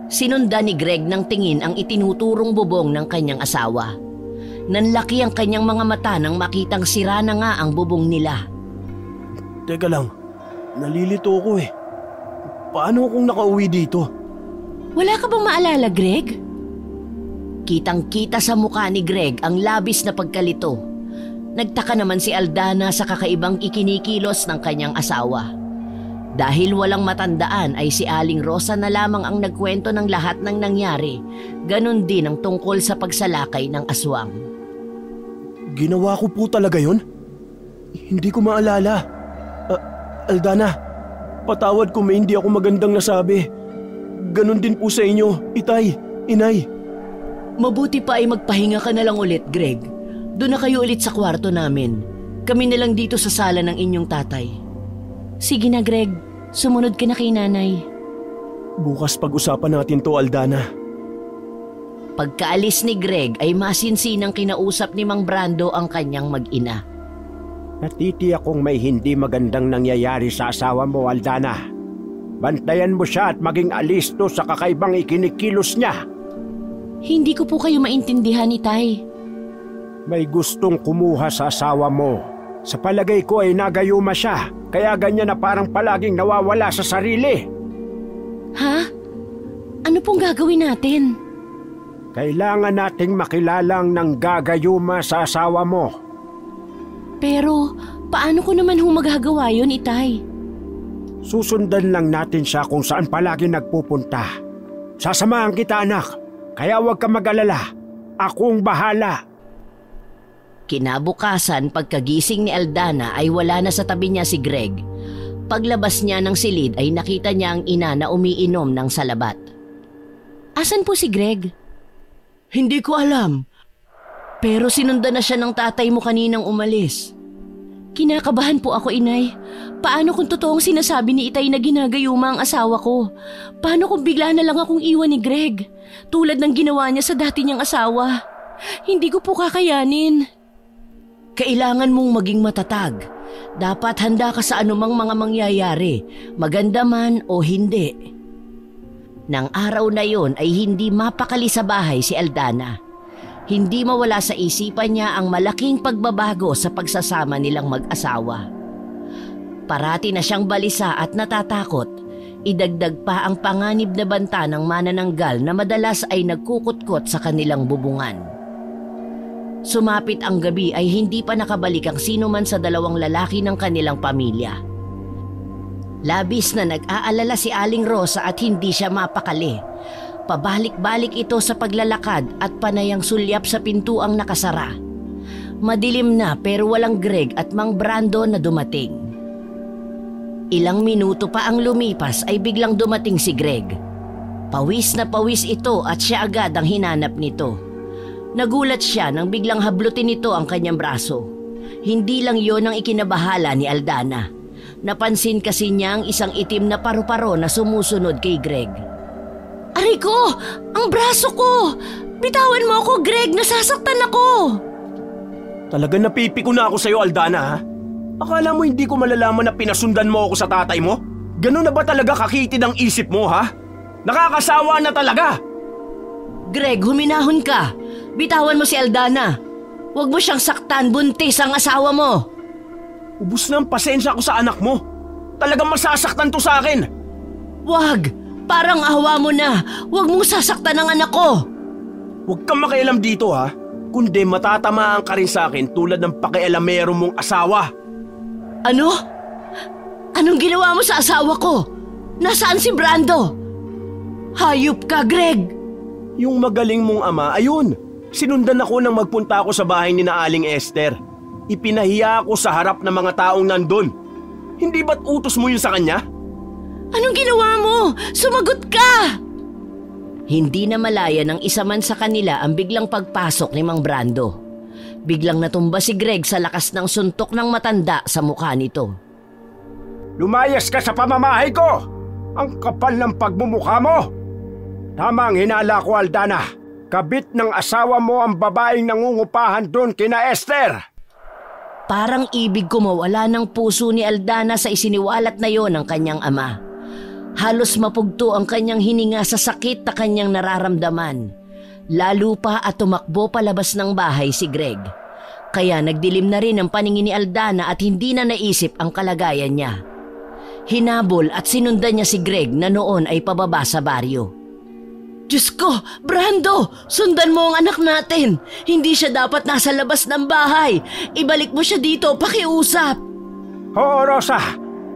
Speaker 1: Sinundan ni Greg ng tingin ang itinuturong bubong ng kanyang asawa. Nanlaki ang kanyang mga mata nang makitang sira na nga ang bubong nila.
Speaker 2: Teka lang, nalilito ko eh. Paano kung nakauwi dito?
Speaker 3: Wala ka bang maalala, Greg?
Speaker 1: Kitang-kita sa mukha ni Greg ang labis na pagkalito. Nagtaka naman si Aldana sa kakaibang ikinikilos ng kanyang asawa. Dahil walang matandaan ay si Aling Rosa na lamang ang nagkwento ng lahat ng nangyari. Ganon din ang tungkol sa pagsalakay ng aswang.
Speaker 2: Ginawa ko po talaga yun? Hindi ko maalala. Aldana, patawad kung may hindi ako magandang nasabi. Ganon din po sa inyo, itay, inay.
Speaker 1: Mabuti pa ay magpahinga ka na lang ulit, Greg. Doon na kayo ulit sa kwarto namin. Kami na lang dito sa sala ng inyong tatay.
Speaker 3: Sige na, Greg. Sumunod ka na kay nanay.
Speaker 2: Bukas pag-usapan natin to, Aldana.
Speaker 1: Pagkaalis ni Greg ay masinsinang kinausap ni Mang Brando ang kanyang mag-ina.
Speaker 4: Natitiyak kong may hindi magandang nangyayari sa asawa mo, Aldana. Bantayan mo siya at maging alisto sa kakaibang ikinikilos niya.
Speaker 3: Hindi ko po kayo maintindihan, itay.
Speaker 4: May gustong kumuha sa asawa mo. Sa palagay ko ay nagayuma siya, kaya ganyan na parang palaging nawawala sa sarili.
Speaker 3: Ha? Ano pong gagawin natin?
Speaker 4: Kailangan nating makilalang ng gagayuma sa asawa mo.
Speaker 3: Pero, paano ko naman magagawa yun, itay?
Speaker 4: Susundan lang natin siya kung saan palagi nagpupunta. Sasamahan kita, anak. Kaya huwag ka mag-alala. Akong bahala.
Speaker 1: Kinabukasan, pagkagising ni Aldana ay wala na sa tabi niya si Greg. Paglabas niya ng silid ay nakita niya ang ina na umiinom ng salabat.
Speaker 3: Asan po si Greg?
Speaker 1: Hindi ko alam. Pero sinundan na siya ng tatay mo kaninang umalis.
Speaker 3: Kinakabahan po ako, inay. Paano kung totoong sinasabi ni itay na ginagayuma ang asawa ko? Paano kung bigla na lang akong iwan ni Greg? Tulad ng ginawa niya sa dati niyang asawa. Hindi ko po kakayanin.
Speaker 1: Kailangan mong maging matatag. Dapat handa ka sa anumang mga mangyayari, maganda man o hindi. Nang araw na yon ay hindi mapakali sa bahay si Aldana. Hindi mawala sa isipan niya ang malaking pagbabago sa pagsasama nilang mag-asawa. Parati na siyang balisa at natatakot. Idagdag pa ang panganib na banta ng manananggal na madalas ay nagkukutkot sa kanilang bubungan. Sumapit ang gabi ay hindi pa nakabalik ang sino man sa dalawang lalaki ng kanilang pamilya. Labis na nag-aalala si Aling Rosa at hindi siya mapakali. Pabalik-balik ito sa paglalakad at panayang sulyap sa pintuang nakasara. Madilim na pero walang Greg at Mang Brando na dumating. Ilang minuto pa ang lumipas ay biglang dumating si Greg. Pawis na pawis ito at siya agad ang hinanap nito. Nagulat siya nang biglang hablutin nito ang kanyang braso. Hindi lang yon ang ikinabahala ni Aldana. Napansin kasi niya ang isang itim na paru-paro na sumusunod kay Greg.
Speaker 3: Aray ko! Ang braso ko! Bitawan mo ako, Greg! Nasasaktan ako!
Speaker 2: Talagang napipiko na ako sa'yo, Aldana, ha? Akala mo hindi ko malalaman na pinasundan mo ako sa tatay mo? Ganun na ba talaga kakitid ang isip mo, ha? Nakakasawa na talaga!
Speaker 1: Greg, huminahon ka! Bitawan mo si Aldana! Huwag mo siyang saktan, buntis ang asawa mo!
Speaker 2: Ubus na ang pasensya ko sa anak mo. Talagang masasaktan to sa akin.
Speaker 1: Wag! Parang awa mo na! Huwag mong sasaktan ang anak ko!
Speaker 2: Huwag kang makialam dito, ha? Kundi matatamaan ka rin sa akin tulad ng pakialamero mong asawa.
Speaker 1: Ano? Anong ginawa mo sa asawa ko? Nasaan si Brando? Hayop ka, Greg!
Speaker 2: Yung magaling mong ama, ayun. Sinundan ako nang magpunta ako sa bahay ni na Aling Esther. Ipinahiya ako sa harap ng mga taong nandun. Hindi ba't utos mo yun sa kanya?
Speaker 3: Anong ginawa mo? Sumagot ka!
Speaker 1: Hindi na malaya ng isa man sa kanila ang biglang pagpasok ni Mang Brando. Biglang natumba si Greg sa lakas ng suntok ng matanda sa mukha nito.
Speaker 4: Lumayas ka sa pamamahay ko! Ang kapal ng pagmumukha mo! Tama ang hinala ko, Aldana. Kabit ng asawa mo ang babaeng nangungupahan doon kina Esther.
Speaker 1: Parang ibig ko mawala ng puso ni Aldana sa isiniwalat na yon ng kanyang ama. Halos mapugto ang kanyang hininga sa sakit na kanyang nararamdaman. Lalo pa at tumakbo palabas ng bahay si Greg. Kaya nagdilim na rin ang paningin ni Aldana at hindi na naisip ang kalagayan niya. Hinabol at sinundan niya si Greg na noon ay pababa sa baryo.
Speaker 3: Diyos ko, Brando! Sundan mo ang anak natin! Hindi siya dapat nasa labas ng bahay! Ibalik mo siya dito, pakiusap!
Speaker 4: Oo, Rosa!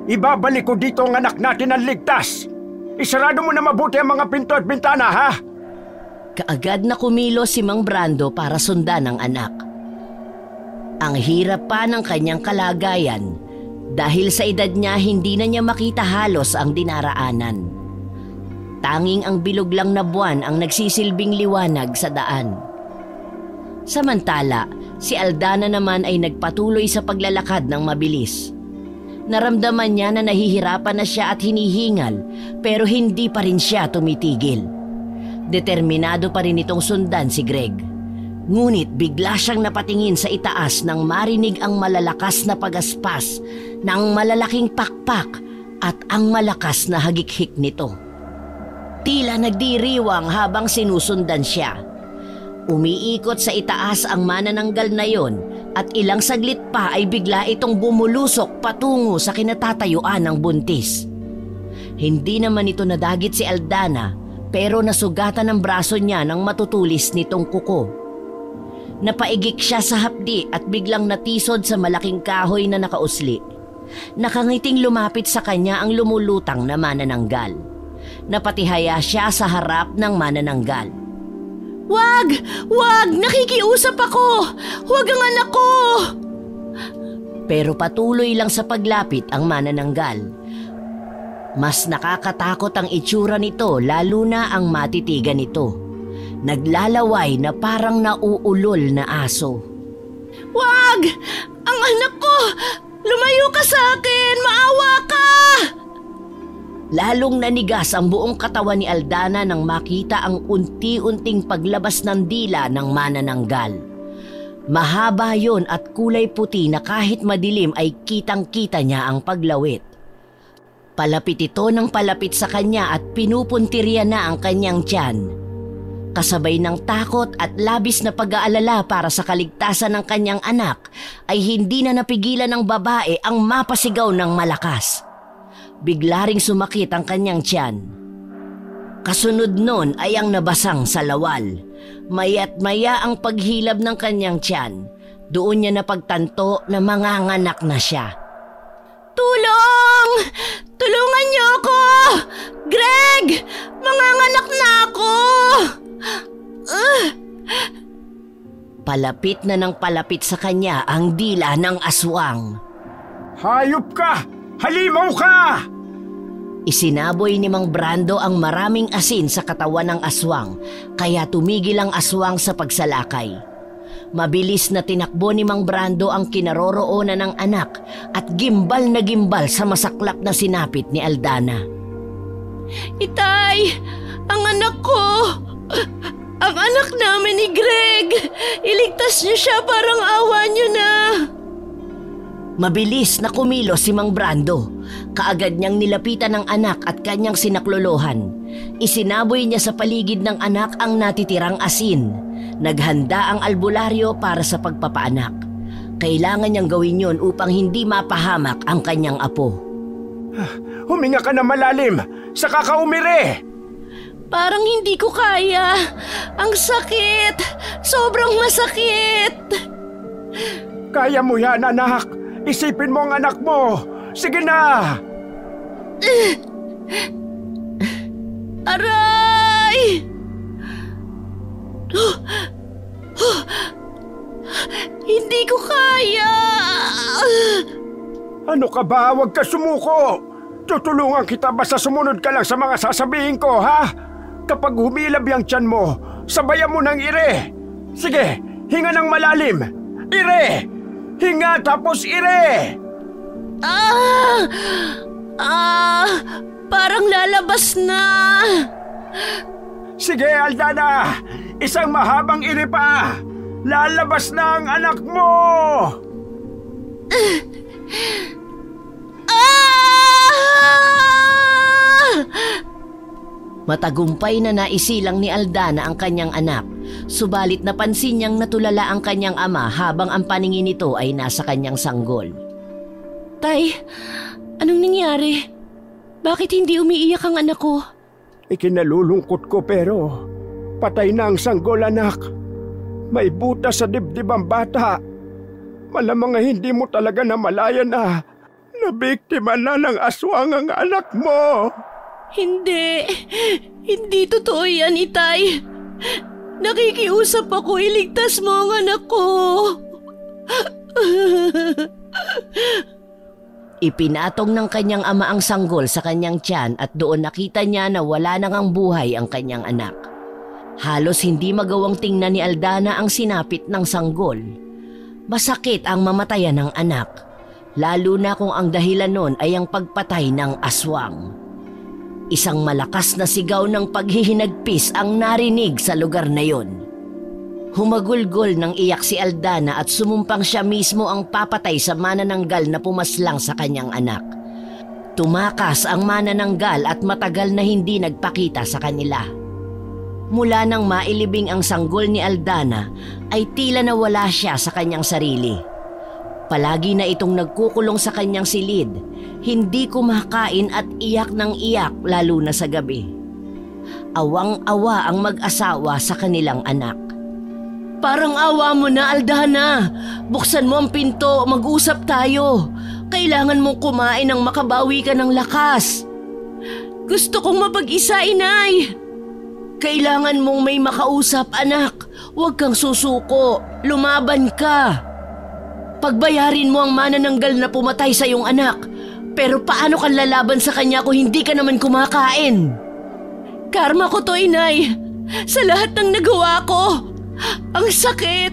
Speaker 4: Ibabalik ko dito ang anak natin ng ligtas! Isarado mo na mabuti ang mga pinto at bintana, ha?
Speaker 1: Kaagad na kumilos si Mang Brando para sundan ang anak. Ang hirap pa ng kanyang kalagayan dahil sa edad niya hindi na niya makita halos ang dinaraanan. Tanging ang bilog lang na buwan ang nagsisilbing liwanag sa daan. Samantala, si Aldana naman ay nagpatuloy sa paglalakad ng mabilis. Naramdaman niya na nahihirapan na siya at hinihingal pero hindi pa rin siya tumitigil. Determinado pa rin itong sundan si Greg. Ngunit bigla siyang napatingin sa itaas nang marinig ang malalakas na pagaspas ng malalaking pakpak at ang malakas na hagikhik nito. Tila nagdiriwang habang sinusundan siya. Umiikot sa itaas ang manananggal na yon at ilang saglit pa ay bigla itong bumulusok patungo sa kinatatayuan ng buntis. Hindi naman ito nadagit si Aldana pero nasugatan ang braso niya ng matutulis nitong kuko. Napaigik siya sa hapdi at biglang natisod sa malaking kahoy na nakausli. Nakangiting lumapit sa kanya ang lumulutang na manananggal. Napatihaya siya sa harap ng manananggal.
Speaker 3: Wag! Wag! Nakikiusap ako! Wag ang anak ko!
Speaker 1: Pero patuloy lang sa paglapit ang manananggal. Mas nakakatakot ang itsura nito lalo na ang matitigan nito. Naglalaway na parang nauulol na aso.
Speaker 3: Wag! Ang anak ko! Lumayo ka sa akin! Maawa ka!
Speaker 1: Lalong nanigas ang buong katawan ni Aldana nang makita ang unti-unting paglabas ng dila ng manananggal. Mahaba yon at kulay puti na kahit madilim ay kitang-kita niya ang paglawit. Palapit ito ng palapit sa kanya at pinupuntirya na ang kanyang tiyan. Kasabay ng takot at labis na pag-aalala para sa kaligtasan ng kanyang anak ay hindi na napigilan ng babae ang mapasigaw ng malakas. Bigla ring sumakit ang kanyang tiyan. Kasunod nun ay ang nabasang sa lawal. Maya't maya ang paghilab ng kanyang tiyan. Doon niya napagtanto na manganganak na siya.
Speaker 3: Tulong! Tulungan niyo ako! Greg! Manganganak na ako!
Speaker 1: Palapit na ng palapit sa kanya ang dila ng aswang.
Speaker 4: Hayop ka! Halimaw ka!
Speaker 1: Isinaboy ni Mang Brando ang maraming asin sa katawan ng aswang, kaya tumigil ang aswang sa pagsalakay. Mabilis na tinakbo ni Mang Brando ang kinaroroonan ng anak at gimbal na gimbal sa masaklap na sinapit ni Aldana.
Speaker 3: Itay! Ang anak ko! Ang anak namin ni Greg! Iligtas niyo siya, parang awa niyo na!
Speaker 1: Mabilis na kumilos si Mang Brando. Kaagad niyang nilapitan ng anak at kanyang sinaklolohan. Isinaboy niya sa paligid ng anak ang natitirang asin. Naghanda ang albularyo para sa pagpapaanak. Kailangan niyang gawin yon upang hindi mapahamak ang kanyang apo.
Speaker 4: Huminga ka na malalim, saka ka umire!
Speaker 3: Parang hindi ko kaya. Ang sakit! Sobrang masakit!
Speaker 4: Kaya mo yan, anak! Isipin mo ang anak mo! Sige na!
Speaker 3: Aray! Hindi ko kaya!
Speaker 4: Ano ka ba? Huwag ka sumuko! Tutulungan kita basta sumunod ka lang sa mga sasabihin ko, ha? Kapag humilab yung tiyan mo, sabayan mo ng ire! Sige, hinga ng malalim! Ire! Hinga tapos ire!
Speaker 3: Parang lalabas na!
Speaker 4: Sige, Aldana! Isang mahabang ire pa! Lalabas na ang anak mo!
Speaker 1: Matagumpay na naisilang ni Aldana ang kanyang anak. Subalit napansin niyang natulala ang kanyang ama habang ang paningin nito ay nasa kanyang sanggol.
Speaker 3: Tay, anong nangyari? Bakit hindi umiiyak ang anak ko?
Speaker 4: Ikinalulungkot ko pero patay na ang sanggol, anak. May butas sa dibdib ang bata. Malamang hindi mo talaga namalayan na nabiktima na ng aswang ang anak mo.
Speaker 3: Hindi totoo yan, Itay. Nakikiusap ako, iligtas mo ang anak ko.
Speaker 1: Ipinatong ng kanyang ama ang sanggol sa kanyang tiyan at doon nakita niya na wala nang ang buhay ang kanyang anak. Halos hindi magawang tingnan ni Aldana ang sinapit ng sanggol. Masakit ang mamatayan ng anak, lalo na kung ang dahilan nun ay ang pagpatay ng aswang. Isang malakas na sigaw ng paghihinagpis ang narinig sa lugar na yon. Humagulgol ng iyak si Aldana at sumumpang siya mismo ang papatay sa manananggal na pumaslang sa kanyang anak. Tumakas ang manananggal at matagal na hindi nagpakita sa kanila. Mula nang mailibing ang sanggol ni Aldana ay tila nawala siya sa kanyang sarili. Palagi na itong nagkukulong sa kanyang silid, hindi kumakain at iyak ng iyak lalo na sa gabi. Awang-awa ang mag-asawa sa kanilang anak. Parang awa mo na, Aldana. Buksan mo ang pinto, mag-usap tayo. Kailangan mong kumain ng makabawi ka ng lakas. Gusto kong mapag-isa, inay. Kailangan mong may makausap, anak. Huwag kang susuko. Lumaban ka. Pagbayarin mo ang manananggal na pumatay sa iyong anak. Pero paano kang lalaban sa kanya kung hindi ka naman kumakain? Karma ko to, inay. Sa lahat ng nagawa ko. Ang sakit.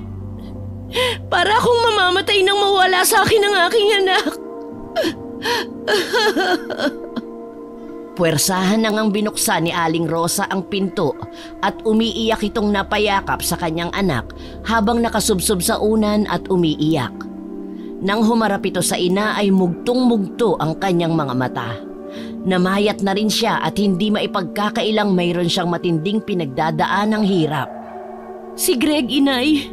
Speaker 1: Para akong mamamatay nang mawala sa akin ang aking anak. Puwersahan nang binuksan ni Aling Rosa ang pinto at umiiyak itong napayakap sa kanyang anak habang nakasubsob sa unan at umiiyak. Nang humarap ito sa ina ay mugtong-mugto ang kanyang mga mata. Namayat na rin siya at hindi maipagkakailang mayroon siyang matinding pinagdadaan ng hirap. Si Greg, inay.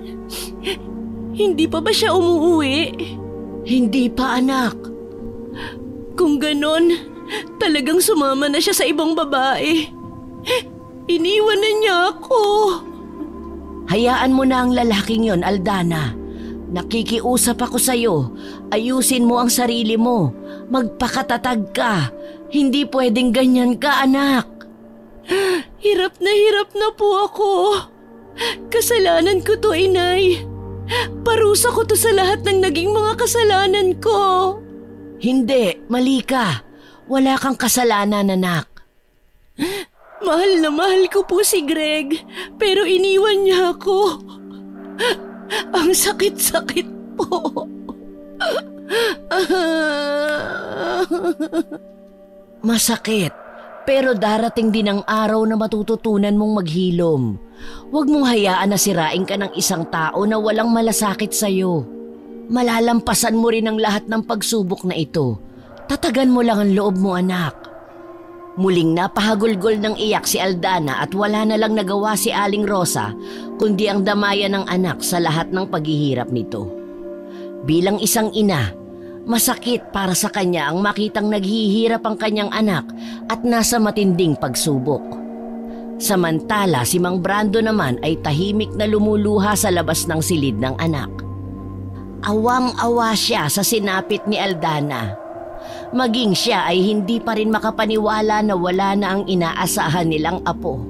Speaker 1: Hindi pa ba siya umuwi? Hindi pa, anak. Kung ganon, talagang sumama na siya sa ibang babae. Iniwan na niya ako. Hayaan mo na ang lalaking yon, Aldana. Nakikiusap ako sa'yo. Ayusin mo ang sarili mo. Magpakatatag ka. Hindi pwedeng ganyan ka, anak. Hirap na po ako. Kasalanan ko to, inay.
Speaker 3: Parusa ko to sa lahat ng naging mga kasalanan ko.
Speaker 1: Hindi, mali ka. Wala kang kasalanan, anak.
Speaker 3: Mahal na mahal ko po si Greg, pero iniwan niya ako. Ang sakit-sakit po.
Speaker 1: Masakit, pero darating din ang araw na matututunan mong maghilom. Huwag mong hayaan na sirain ka ng isang tao na walang malasakit sa'yo. Malalampasan mo rin ang lahat ng pagsubok na ito. Tatagan mo lang ang loob mo, anak. Muling napahagulgol ng iyak si Aldana at wala na lang nagawa si Aling Rosa kundi ang damayan ng anak sa lahat ng paghihirap nito. Bilang isang ina, masakit para sa kanya ang makitang naghihirap ang kanyang anak at nasa matinding pagsubok. Samantala si Mang Brando naman ay tahimik na lumuluha sa labas ng silid ng anak. Awang-awa siya sa sinapit ni Aldana. Maging siya ay hindi pa rin makapaniwala na wala na ang inaasahan nilang apo.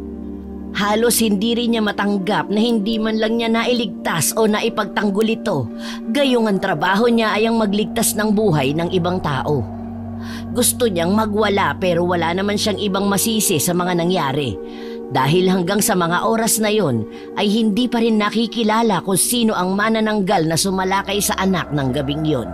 Speaker 1: Halos hindi rin niya matanggap na hindi man lang niya nailigtas o naipagtanggol ito, gayong ang trabaho niya ay ang magligtas ng buhay ng ibang tao. Gusto niyang magwala pero wala naman siyang ibang masisi sa mga nangyari. Dahil hanggang sa mga oras na yon ay hindi pa rin nakikilala kung sino ang manananggal na sumalakay sa anak ng gabing yon.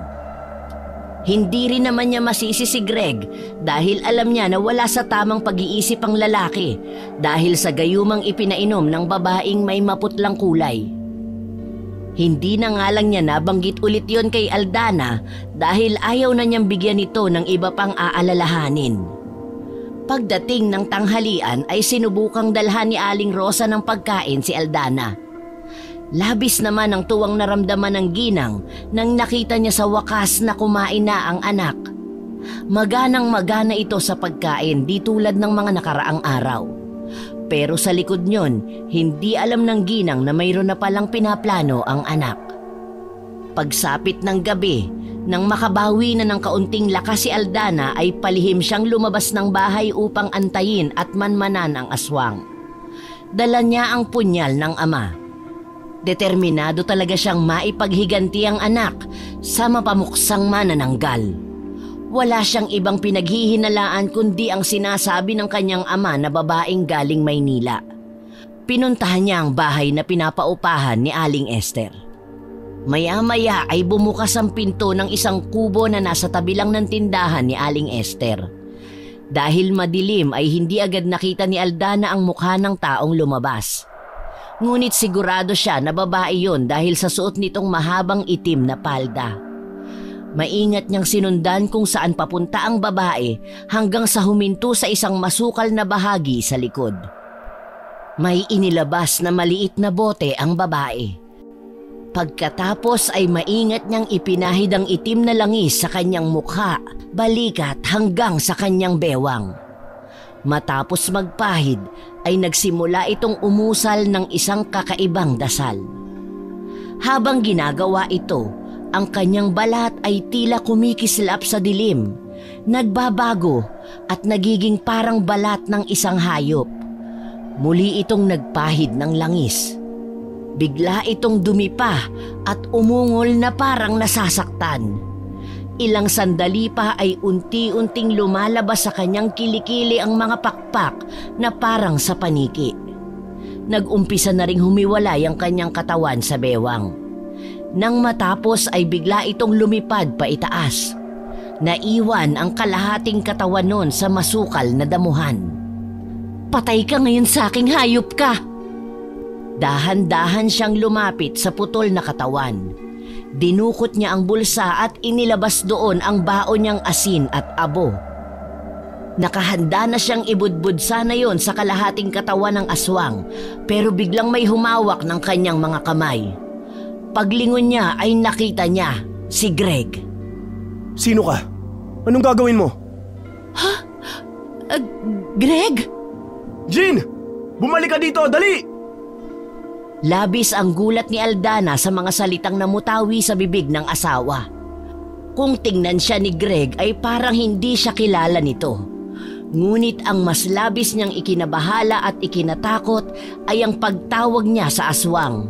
Speaker 1: Hindi rin naman niya masisi si Greg dahil alam niya na wala sa tamang pag-iisip ang lalaki dahil sa gayumang ipinainom ng babaeng may maputlang kulay. Hindi na nga lang niya nabanggit ulit yon kay Aldana dahil ayaw na niyang bigyan ito ng iba pang aalalahanin. Pagdating ng tanghalian ay sinubukang dalhan ni Aling Rosa ng pagkain si Aldana. Labis naman ang tuwang naramdaman ng ginang nang nakita niya sa wakas na kumain na ang anak. Maganang-magana ito sa pagkain di tulad ng mga nakaraang araw. Pero sa likod niyon, hindi alam ng ginang na mayroon na palang pinaplano ang anak. Pagsapit ng gabi, nang makabawi na ng kaunting lakas si Aldana ay palihim siyang lumabas ng bahay upang antayin at manmanan ang aswang. Dala niya ang punyal ng ama. Determinado talaga siyang maipaghiganti ang anak sa mapamuksang manananggal. Wala siyang ibang pinaghihinalaan kundi ang sinasabi ng kanyang ama na babaeng galing Maynila. Pinuntahan niya ang bahay na pinapaupahan ni Aling Esther. Maya-maya ay bumukas ang pinto ng isang kubo na nasa tabi lang ng tindahan ni Aling Esther. Dahil madilim ay hindi agad nakita ni Aldana ang mukha ng taong lumabas. Ngunit sigurado siya na babae yon dahil sa suot nitong mahabang itim na palda. Maingat niyang sinundan kung saan papunta ang babae hanggang sa huminto sa isang masukal na bahagi sa likod. May inilabas na maliit na bote ang babae. Pagkatapos ay maingat niyang ipinahid ang itim na langis sa kanyang mukha, balikat hanggang sa kanyang bewang. Matapos magpahid ay nagsimula itong umusal ng isang kakaibang dasal. Habang ginagawa ito, ang kanyang balat ay tila kumikislap sa dilim, nagbabago at nagiging parang balat ng isang hayop. Muli itong nagpahid ng langis. Bigla itong dumipa at umungol na parang nasasaktan. Ilang sandali pa ay unti-unting lumalabas sa kanyang kilikili ang mga pakpak na parang sa paniki. Nag-umpisa na ring humiwalay ang kanyang katawan sa bewang. Nang matapos ay bigla itong lumipad pa itaas. Naiwan ang kalahating katawan nun sa masukal na damuhan.
Speaker 3: Patay ka ngayon sa aking hayop ka!
Speaker 1: Dahan-dahan siyang lumapit sa putol na katawan. Dinukot niya ang bulsa at inilabas doon ang baon niyang asin at abo. Nakahanda na siyang ibudbud sana yon sa kalahating katawan ng aswang pero biglang may humawak ng kanyang mga kamay. Paglingon niya ay nakita niya si Greg.
Speaker 2: Sino ka? Anong gagawin mo?
Speaker 3: Ha? Greg?
Speaker 2: Jean! Bumalik ka dito! Dali!
Speaker 1: Labis ang gulat ni Aldana sa mga salitang namutawi sa bibig ng asawa. Kung tingnan siya ni Greg ay parang hindi siya kilala nito. Ngunit ang mas labis niyang ikinabahala at ikinatakot ay ang pagtawag niya sa aswang.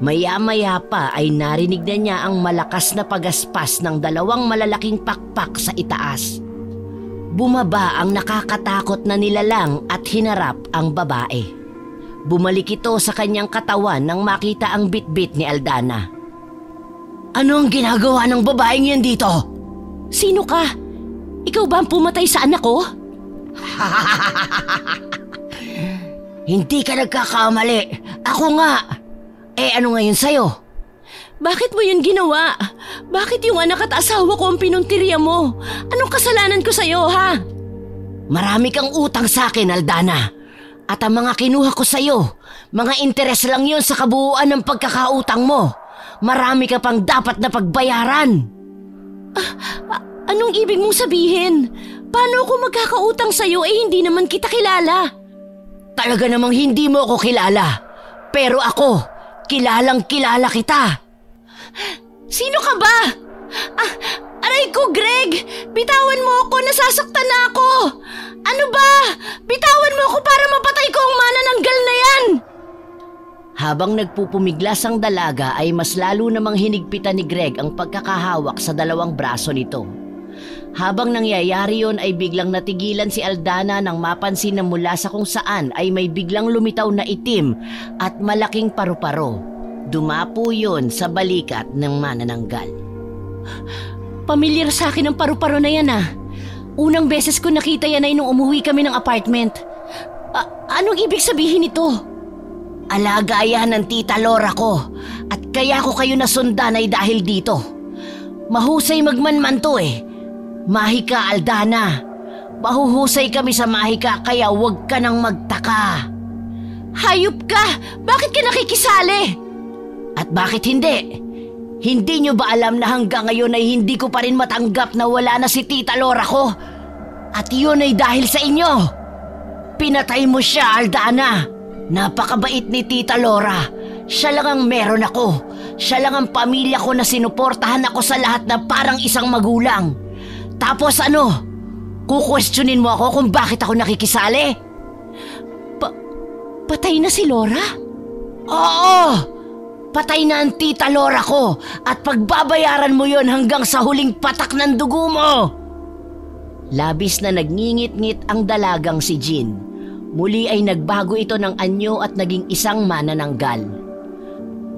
Speaker 1: Maya-maya pa ay narinig na niya ang malakas na pagaspas ng 2 malalaking pakpak sa itaas. Bumaba ang nakakatakot na nilalang at hinarap ang babae. Bumalik ito sa kanyang katawan nang makita ang bitbit ni Aldana. Ano ang ginagawa ng babaeng yan dito?
Speaker 3: Sino ka? Ikaw ba ang pumatay sa anak ko?
Speaker 1: Hindi ka nagkakamali. Ako nga. Ano ngayon sa'yo?
Speaker 3: Bakit mo yun ginawa? Bakit yung anak at asawa ko ang pinuntirya mo? Anong kasalanan ko sa'yo, ha?
Speaker 1: Marami kang utang sa akin, Aldana. At ang mga kinuha ko sa'yo, mga interes lang yun sa kabuuan ng pagkakautang mo. Marami ka pang dapat na pagbayaran.
Speaker 3: Anong ibig mong sabihin? Paano ako magkakautang sa'yo hindi naman kita kilala?
Speaker 1: Talaga namang hindi mo ako kilala. Pero ako, kilalang kilala kita.
Speaker 3: Sino ka ba? Aray ko, Greg! Bitawan mo ako, nasasaktan na ako! Ano ba? Bitawan mo ako para mapatay ko ang manananggal na yan!
Speaker 1: Habang nagpupumiglas ang dalaga ay mas lalo namang hinigpitan ni Greg ang pagkakahawak sa 2 braso nito. Habang nangyayari yon ay biglang natigilan si Aldana nang mapansin na mula sa kung saan ay may biglang lumitaw na itim at malaking paru-paro. Dumapo yon sa balikat ng manananggal.
Speaker 3: Pamilyar sa akin ang paru-paro na yan Unang beses ko nakita yan ay nung umuwi kami ng apartment. Anong ibig sabihin nito?
Speaker 1: Alaga yan ng tita Lora ko at kaya ko kayo nasundan ay dahil dito. Mahusay magmanman to Mahika, Aldana. Mahuhusay kami sa mahika kaya huwag ka nang magtaka.
Speaker 3: Hayop ka! Bakit ka nakikisali?
Speaker 1: At bakit hindi? Hindi nyo ba alam na hanggang ngayon ay hindi ko pa rin matanggap na wala na si Tita Lora ko? At yun ay dahil sa inyo. Pinatay mo siya, Aldana. Napakabait ni Tita Lora. Siya lang ang meron ako. Siya lang ang pamilya ko na sinuportahan ako sa lahat na parang isang magulang. Tapos ano? Kukwestiyonin mo ako kung bakit ako nakikisali?
Speaker 3: Patay na si Lora?
Speaker 1: Oo! Patay na ang Tita Lora ko at pagbabayaran mo yon hanggang sa huling patak ng dugo mo! Labis na nagngingit-ngit ang dalagang si Jean. Muli ay nagbago ito ng anyo at naging isang manananggal.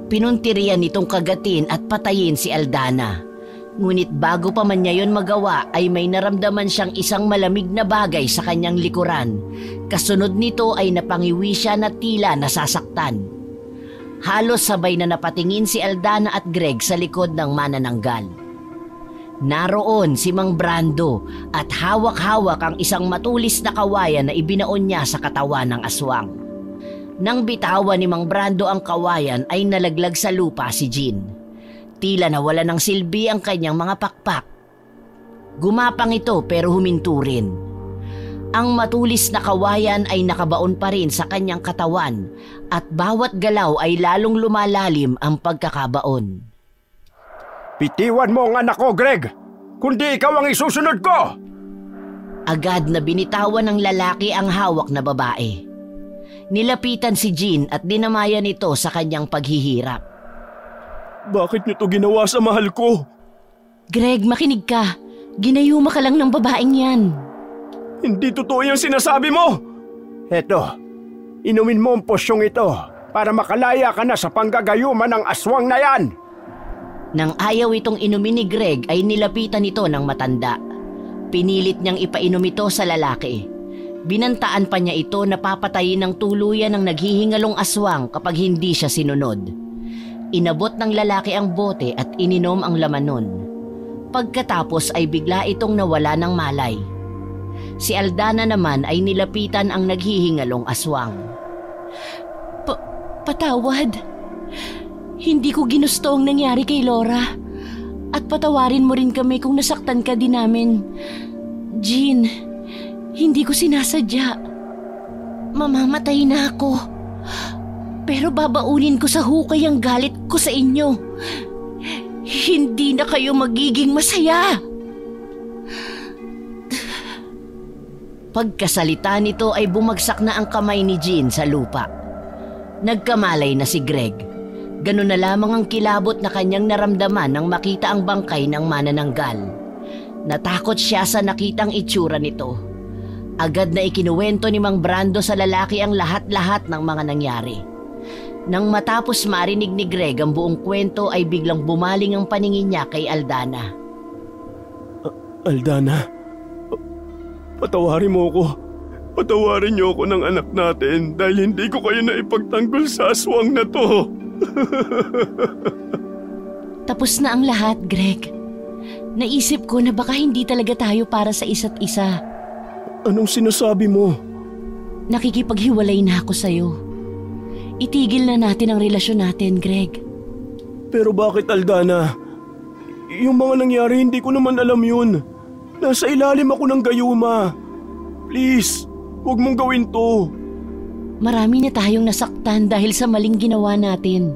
Speaker 1: Pinuntirian nitong kagatin at patayin si Aldana. Ngunit bago pa man niya yon magawa ay may naramdaman siyang isang malamig na bagay sa kanyang likuran. Kasunod nito ay napangiwi siya na tila nasasaktan. Halos sabay na napatingin si Aldana at Greg sa likod ng manananggal. Naroon si Mang Brando at hawak-hawak ang isang matulis na kawayan na ibinaon niya sa katawan ng aswang. Nang bitawan ni Mang Brando ang kawayan ay nalaglag sa lupa si Jean. Tila nawala ng silbi ang kanyang mga pakpak. Gumapang ito pero huminto rin. Ang matulis na kawayan ay nakabaon pa rin sa kanyang katawan at bawat galaw ay lalong lumalalim ang pagkakabaon.
Speaker 4: Bitiwan mo ang anak ko, Greg! Kundi ikaw ang isusunod ko!
Speaker 1: Agad na binitawan ng lalaki ang hawak na babae. Nilapitan si Jean at dinamayan ito sa kanyang paghihirap.
Speaker 2: Bakit niyo to ginawa sa mahal ko?
Speaker 3: Greg, makinig ka. Ginayuma ka lang ng babaeng yan.
Speaker 2: Hindi totoo yung sinasabi mo!
Speaker 4: Eto, inumin mo ang posyong ito para makalaya ka na sa panggagayuma ng aswang na yan!
Speaker 1: Nang ayaw itong inumin ni Greg ay nilapitan ito ng matanda. Pinilit niyang ipainom ito sa lalaki. Binantaan pa niya ito na papatayin ng tuluyan ng naghihingalong aswang kapag hindi siya sinunod. Inabot ng lalaki ang bote at ininom ang laman nun. Pagkatapos ay bigla itong nawala ng malay. Si Aldana naman ay nilapitan ang naghihingalong aswang.
Speaker 3: Patawad. Hindi ko ginusto ang nangyari kay Lora. At patawarin mo rin kami kung nasaktan ka din namin. Jean, hindi ko sinasadya. Mamamatay na ako. Pero babaunin ko sa hukay ang galit ko sa inyo. Hindi na kayo magiging masaya.
Speaker 1: Pagkasalita nito ay bumagsak na ang kamay ni Jean sa lupa. Nagkamalay na si Greg. Ganun na lamang ang kilabot na kanyang naramdaman nang makita ang bangkay ng manananggal. Natakot siya sa nakitang itsura nito. Agad na ikinuwento ni Mang Brando sa lalaki ang lahat-lahat ng mga nangyari. Nang matapos marinig ni Greg ang buong kwento ay biglang bumaling ang paningin niya kay Aldana.
Speaker 2: Aldana, patawarin mo ko. Patawarin niyo ako ng anak natin dahil hindi ko kayo na ipagtanggol sa aswang na to.
Speaker 3: Tapos na ang lahat, Greg. Naisip ko na baka hindi talaga tayo para sa isa't isa.
Speaker 2: Anong sinasabi mo?
Speaker 3: Nakikipaghiwalay na ako sa'yo. Itigil na natin ang relasyon natin, Greg.
Speaker 2: Pero bakit, Aldana? Yung mga nangyari hindi ko naman alam yun. Nasa ilalim ako ng gayuma. Please, huwag mong gawin to.
Speaker 3: Marami na tayong nasaktan dahil sa maling ginawa natin.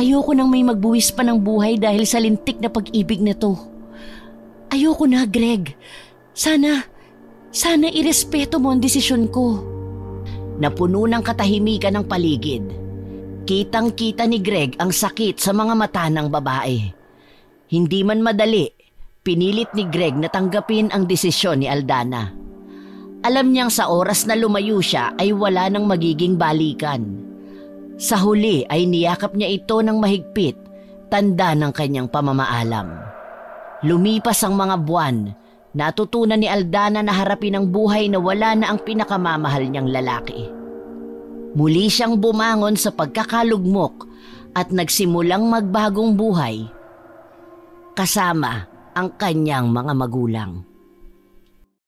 Speaker 3: Ayoko nang may magbuwis pa ng buhay dahil sa lintik na pag-ibig na to. Ayoko na, Greg. Sana irespeto mo ang desisyon ko.
Speaker 1: Napuno ng katahimikan ng paligid. Kitang-kita ni Greg ang sakit sa mga mata ng babae. Hindi man madali, pinilit ni Greg na tanggapin ang desisyon ni Aldana. Alam niyang sa oras na lumayo siya ay wala nang magiging balikan. Sa huli ay niyakap niya ito ng mahigpit, tanda ng kanyang pamamaalam. Lumipas ang mga buwan, natutunan ni Aldana na harapin ang buhay na wala na ang pinakamamahal niyang lalaki. Muli siyang bumangon sa pagkakalugmok at nagsimulang magbagong buhay kasama ang kanyang mga magulang.